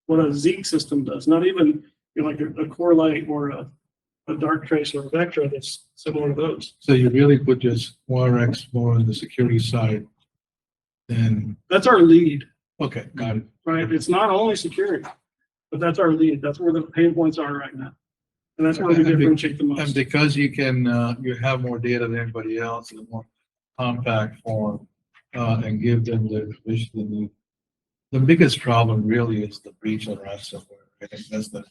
what a Zeek system does. Not even, you know, like a Corelight or a dark trace or a Vectra that's similar to those. So you really put just WireX more on the security side than, That's our lead, okay, got it. right? It's not only security, but that's our lead. That's where the pain points are right now. And that's where we differentiate the And most. because you can, you have more data than anybody else in a more compact form, and give them the information they need. The biggest problem really is the breach of ransomware. I think that's the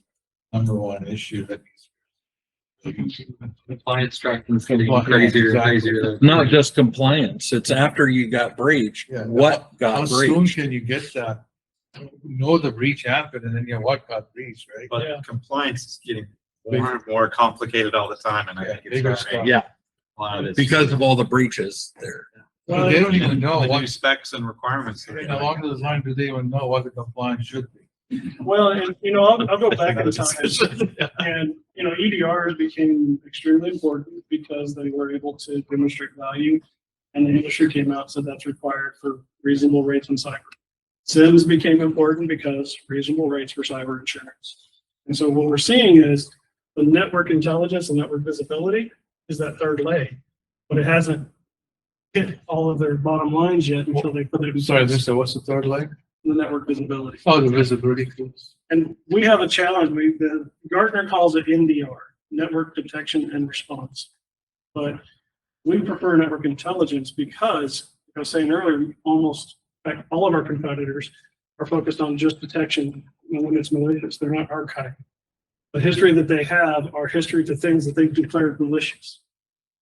number one issue that needs. Compliance tracking is getting Compli- crazier and exactly. crazier. Not just compliance, it's after you got breached, Yeah. what How got soon breached. can you get that? Know the breach happened and then, you know, what got breached, right? Yeah. But compliance is getting more and more complicated all the time, and I think it's Bigger driving stuff. Yeah, a lot of this. because of all the breaches there. But they don't even know The new what, specs and requirements. that are along those lines, do they even know what the compliance should be? Well, and you know, I'll go back in Another time. discussion. And, you know, EDRs became extremely important because they were able to demonstrate value. And the industry came out and said that's required for reasonable rates in cyber. SIMs became important because reasonable rates for cyber insurance. And so what we're seeing is the network intelligence and network visibility is that third leg, but it hasn't hit all of their bottom lines yet until they put it in Sorry, place, Mr. What's the third leg? the network visibility. Oh, the visibility tools. And we have a challenge. Gartner calls it NDR, network detection and response. But we prefer network intelligence because, like I was saying earlier, almost in fact, all of our competitors are focused on just detection. You know, when it's malicious, they're not archiving. The history that they have are history to things that they've declared malicious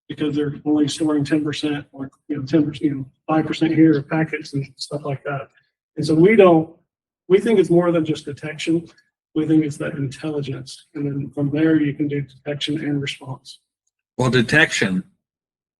because they're only storing 10% or 10%, 5% here of packets and stuff like that. And so we think it's more than just detection. We think it's that intelligence. And then from there, you can do detection and response. Well, detection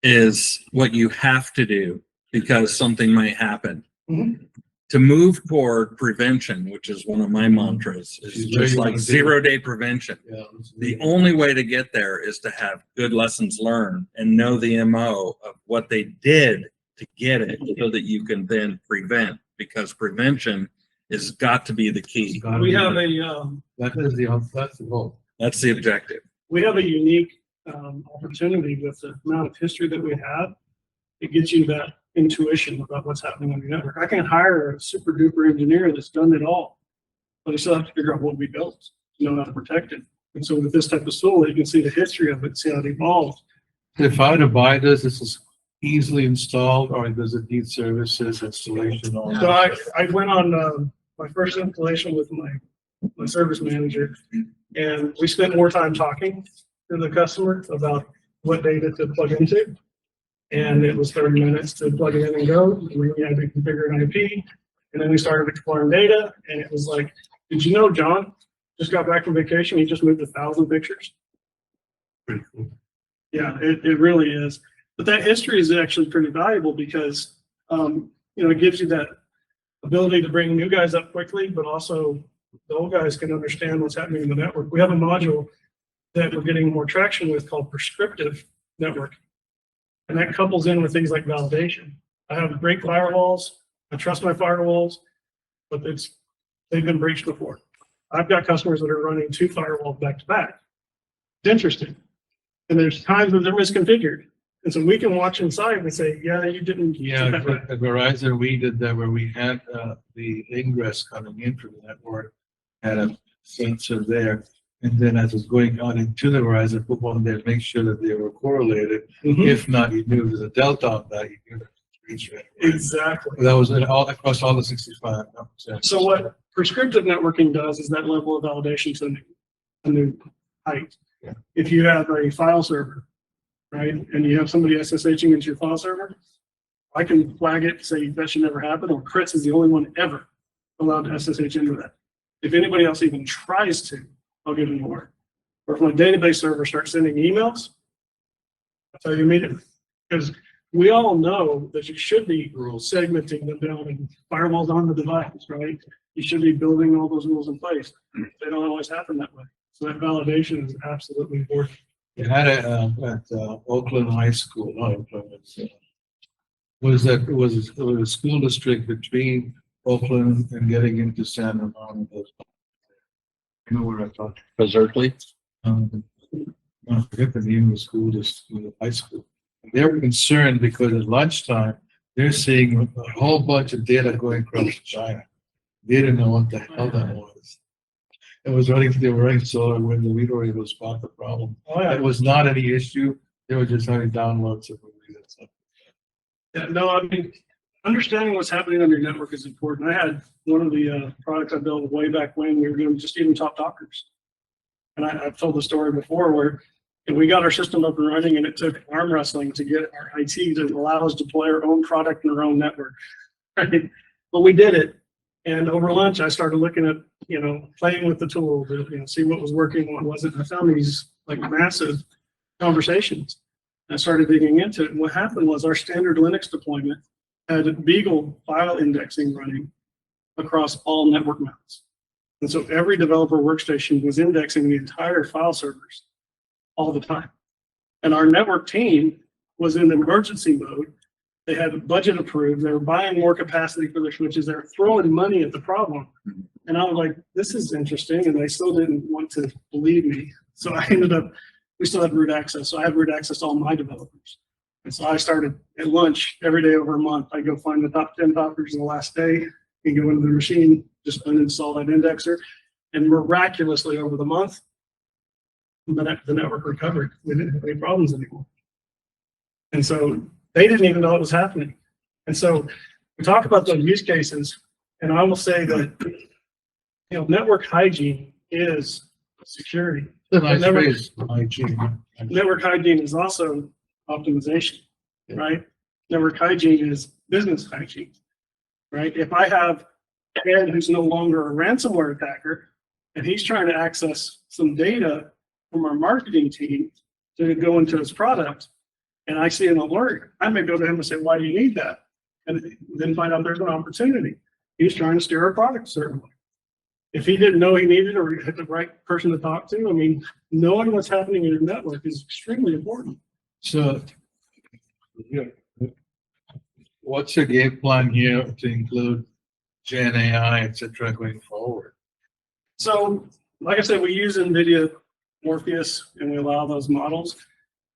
is what you have to do because something might happen. Mhm. To move toward prevention, which is one of my mantras, is just like 0-day prevention. Yeah. The only way to get there is to have good lessons learned and know the MO of what they did to get it so that you can then prevent, because prevention has got to be the key. We have That's the goal. That's the objective. a unique opportunity with the amount of history that we have. It gives you that intuition about what's happening on your network. I can hire a super duper engineer that's done it all, but I still have to figure out what we built to know how to protect it. And so with this type of tool, you can see the history of it, see how it evolved. If I were to buy this is easily installed, or does it need services, installation? Or So I went on my first installation with my service manager, and we spent more time talking to the customer about what data to plug into. And it was 30 minutes to plug it in and go. And we had to configure an IP. And then we started exploring data. And it was like, did you know John just got back from vacation? He just moved 1,000 pictures. pretty cool. Yeah, it really is. But that history is actually pretty valuable because, it gives you that ability to bring new guys up quickly, but also the old guys can understand what's happening in the network. We have a module that we're getting more traction with called prescriptive network. And that couples in with things like validation. I have great firewalls. I trust my firewalls, but they've been breached before. I've got customers that are running 2 firewalls back to back. It's interesting. And there's times when they're misconfigured. And so we can watch inside and say, yeah, you didn't. Yeah, at Verizon, we did that where we had the ingress coming in from the network, had a sensor there. And then as it's going on into the Verizon, put one there, make sure that they were correlated. Mhm. If not, you knew there's a delta on that, you knew that breach rate. Exactly. That was all across all the 65. So what prescriptive networking does is that level of validation to a new height. Yeah. If you have a file server, right, and you have somebody SSHing into your file server, I can flag it, say that should never happen, or Chris is the only one ever allowed to SSH into that. If anybody else even tries to, I'll give them more. Or if my database server starts sending emails, I'll tell you immediately. Because we all know that you should be segmenting them down and firewalls on the device, right? you should be building all those rules in place. They don't always happen that way. So that validation is absolutely important. You had it at Oakland High School, not Oakland, was a school district between Oakland and getting into Santa Monica. You know where I thought? Berkeley. I forget the name of the school, the high school. They're concerned because at lunchtime, they're seeing a whole bunch of data going across China. They didn't know what the hell that was. They were running solar wind, we were able to spot the problem. Oh, yeah. It was not any issue. They were just having downloads of movies and stuff. Yeah, no, I mean, understanding what's happening on your network is important. I had one of the products I built way back when we were doing just even top doctors. And I've told the story before where we got our system up and running and it took arm wrestling to get our IT to allow us to deploy our own product in our own network. Right? But we did it. And over lunch, I started looking at, playing with the tool to see what was working, what wasn't. I found these like massive conversations. I started digging into it. And what happened was our standard Linux deployment had Beagle file indexing running across all network mounts. And so every developer workstation was indexing the entire file servers all the time. And our network team was in emergency mode. They had budget approved. They were buying more capacity for their switches. They were throwing money at the problem. And I was like, this is interesting. And they still didn't want to believe me. So I ended up, we still had root access. So I had root access to all my developers. And so I started at lunch every day over a month. I go find the top 10 doctors in the last day and go into the machine, just uninstall that indexer. And miraculously over the month, the network recovered. We didn't have any problems anymore. And so they didn't even know it was happening. And so we talk about those use cases, and I will say that network hygiene is security. Nice phrase, hygiene. Network hygiene is also optimization, right? Network hygiene is business hygiene, right? If I have Ed who's no longer a ransomware attacker, and he's trying to access some data from our marketing team to go into his product, and I see an alert, I may go to him and say, why do you need that? And then find out there's an opportunity. He's trying to steer our product certainly. If he didn't know he needed or had the right person to talk to, I mean, knowing what's happening in your network is extremely important. So, what's your game plan here to include Gen AI, et cetera, going forward? So, like I said, we use NVIDIA Morpheus and we allow those models.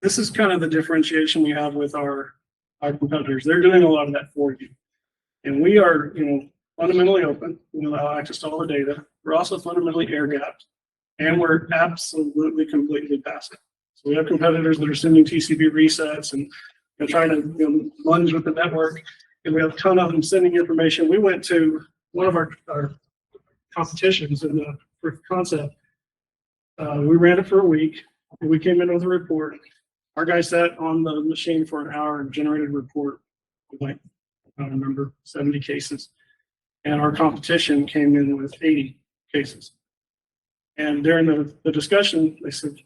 This is kind of the differentiation we have with our competitors. They're doing a lot of that for you. And we are, fundamentally open. We allow access to all the data. We're also fundamentally air-gapped. And we're absolutely, completely passive. So we have competitors that are sending TCP resets and trying to lunge with the network. And we have a ton of them sending information. We went to one of our competitions in the proof of concept. We ran it for a week. And we came in with a report. Our guy sat on the machine for an hour and generated a report with I don't remember, 70 cases. And our competition came in with 80 cases. And during the discussion, they said,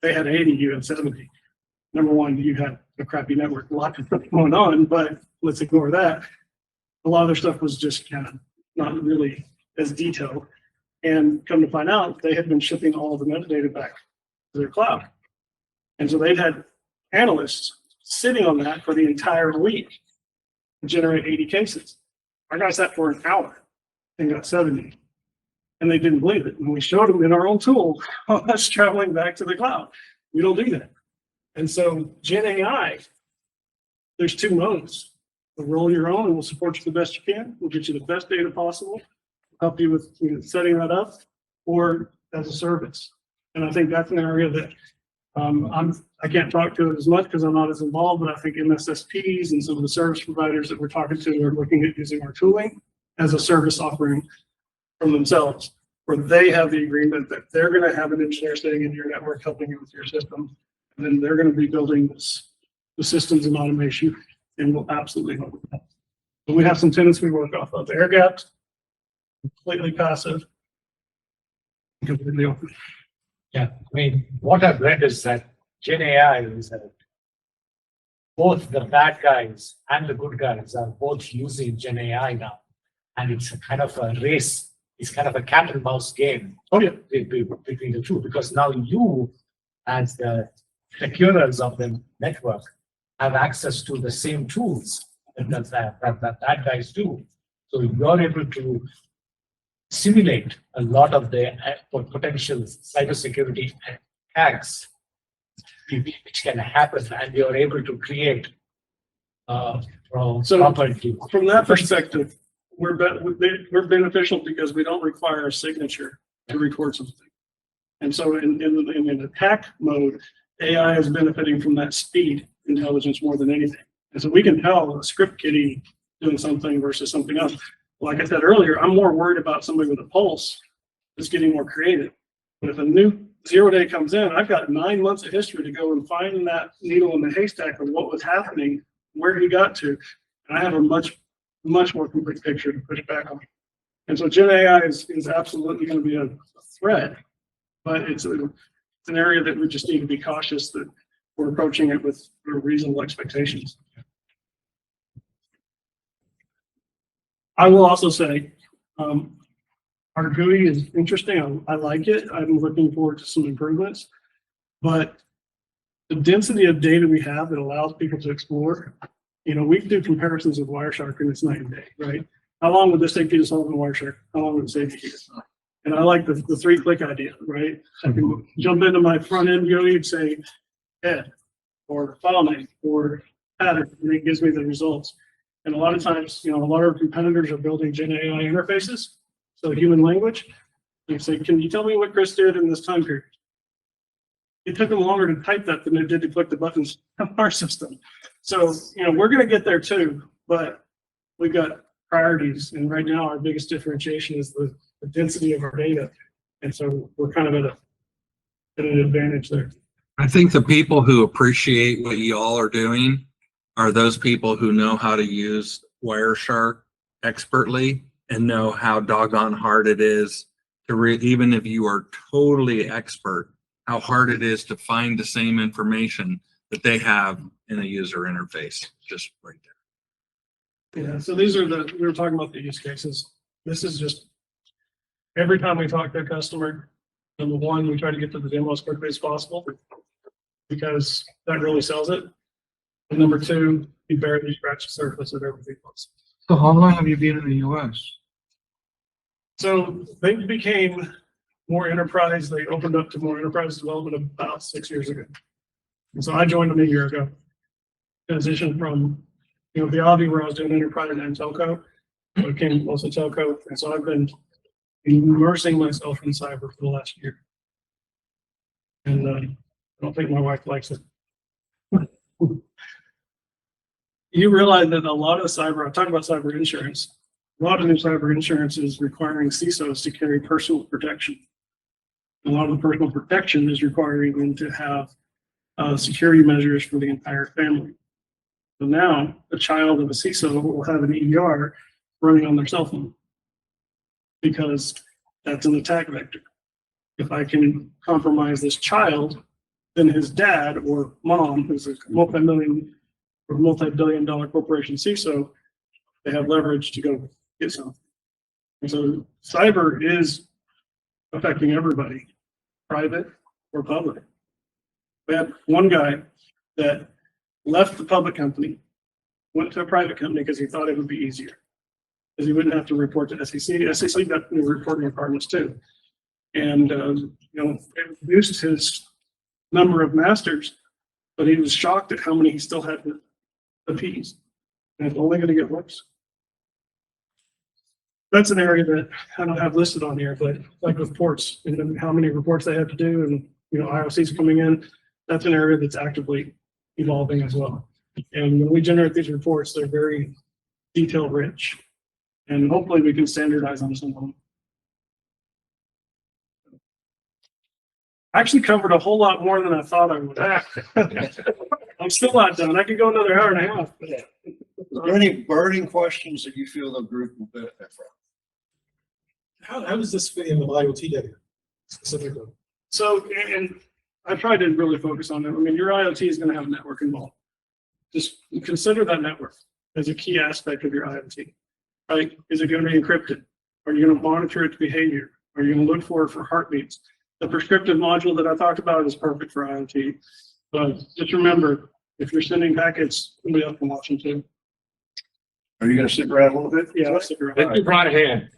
they had 80, you had 70. Number one, you had a crappy network, a lot of stuff going on, but let's ignore that. A lot of their stuff was just kind of not really as detailed. And come to find out, they had been shipping all of the metadata back to their cloud. And so they've had analysts sitting on that for the entire week to generate 80 cases. Our guy sat for an hour and got 70. And they didn't believe it. And we showed them in our own tool us traveling back to the cloud. We don't do that. And so Gen AI, there's two modes. We'll roll your own and we'll support you the best you can. We'll get you the best data possible, help you with setting that up, or as a service. And I think that's an area that I can't talk to it as much because I'm not as involved, but I think MSSPs and some of the service providers that we're talking to are looking at using our tooling as a service offering from themselves, where they have the agreement that they're going to have an engineer sitting in your network helping you with your system, and then they're going to be building the systems and automation, and we'll absolutely help with that. But we have some tenants we work off of. Air gapped, completely passive, completely open. Yeah, I mean, what I've read is that Gen AI is that both the bad guys and the good guys are both using Gen AI now. And it's a kind of a race. It's kind of a cat and mouse game Oh, yeah. between the two, because now you, as the securers of the network, have access to the same tools that guys do. So you're able to simulate a lot of the potential cybersecurity attacks which can happen, and you're able to create So- property. From that perspective, we're beneficial because we don't require a signature to record something. And so in an attack mode, AI is benefiting from that speed intelligence more than anything. And so we can tell a script kiddie doing something versus something else. Like I said earlier, I'm more worried about somebody with a pulse that's getting more creative. But if a new 0 day comes in, I've got 9 months of history to go and find that needle in the haystack of what was happening, where he got to. And I have a much more complete picture to push back on. And so Gen AI is absolutely going to be a threat, but it's an area that we just need to be cautious that we're approaching it with reasonable expectations. I will also say, our GUI is interesting. I like it. I'm looking forward to some improvements, but the density of data we have that allows people to explore, we can do comparisons with Wireshark and it's night and day, right? How long would this take you to solve in Wireshark? How long would it save you here? And I like the 3-click idea, right? I can jump into my front end GUI and say head or file name or pattern, and it gives me the results. And a lot of times, a lot of competitors are building Gen AI interfaces, so human language. You say, can you tell me what Chris did in this time period? It took them longer to type that than it did to click the buttons on our system. So, we're going to get there too, but we've got priorities. And right now, our biggest differentiation is the density of our data. And so we're kind of at an advantage there. I think the people who appreciate what y'all are doing are those people who know how to use Wireshark expertly and know how doggone hard it is to even if you are totally expert, how hard it is to find the same information that they have in a user interface just right there. Yeah, so these are we were talking about the use cases. This is just every time we talk to a customer, number one, we try to get to the demo as quickly as possible because that really sells it. And number two, we barely scratch the surface of everything else. So how long have you been in the US? So they became more enterprise. They opened up to more enterprise development about 6 years ago. And so I joined them a year ago. Transitioned from, the Avi where I was doing enterprise and telco, I became mostly telco. And so I've been immersing myself in cyber for the last year. And I don't think my wife likes it. You realize that a lot of cyber, I'm talking about cyber insurance, a lot of new cyber insurance is requiring CISOs to carry personal protection. A lot of the personal protection is requiring them to have security measures for the entire family. So now a child of a CISO will have an EDR running on their cell phone because that's an attack vector. If I can compromise this child, then his dad or mom, who's a multi-billion dollar corporation CISO, they have leverage to go get something. And so cyber is affecting everybody, private or public. We had one guy that left the public company, went to a private company because he thought it would be easier, because he wouldn't have to report to SEC. SEC got new reporting requirements too. And, it reduced his number of masters, but he was shocked at how many he still had to appease. And it's only going to get worse. That's an area that I don't have listed on here, but like with ports and how many reports they have to do and, IOCs coming in, that's an area that's actively evolving as well. And when we generate these reports, they're very detail rich. And hopefully we can standardize on some of them. I actually covered a whole lot more than I thought I would. I'm still not done. I could go another hour and a half. Are there any burning questions that you feel the group will benefit from? How does this fit in with IoT data specifically? So, and I tried to really focus on it. I mean, your IoT is going to have a network involved. Just consider that network as a key aspect of your IoT. right? Is it going to be encrypted? Are you going to monitor its behavior? Are you going to look for it for heartbeats? The prescriptive module that I talked about is perfect for IoT. But just remember, if you're sending packets, somebody else can watch them too. Are you gonna stick around a little bit? Yeah, I'll stick around. Let me brought a hand.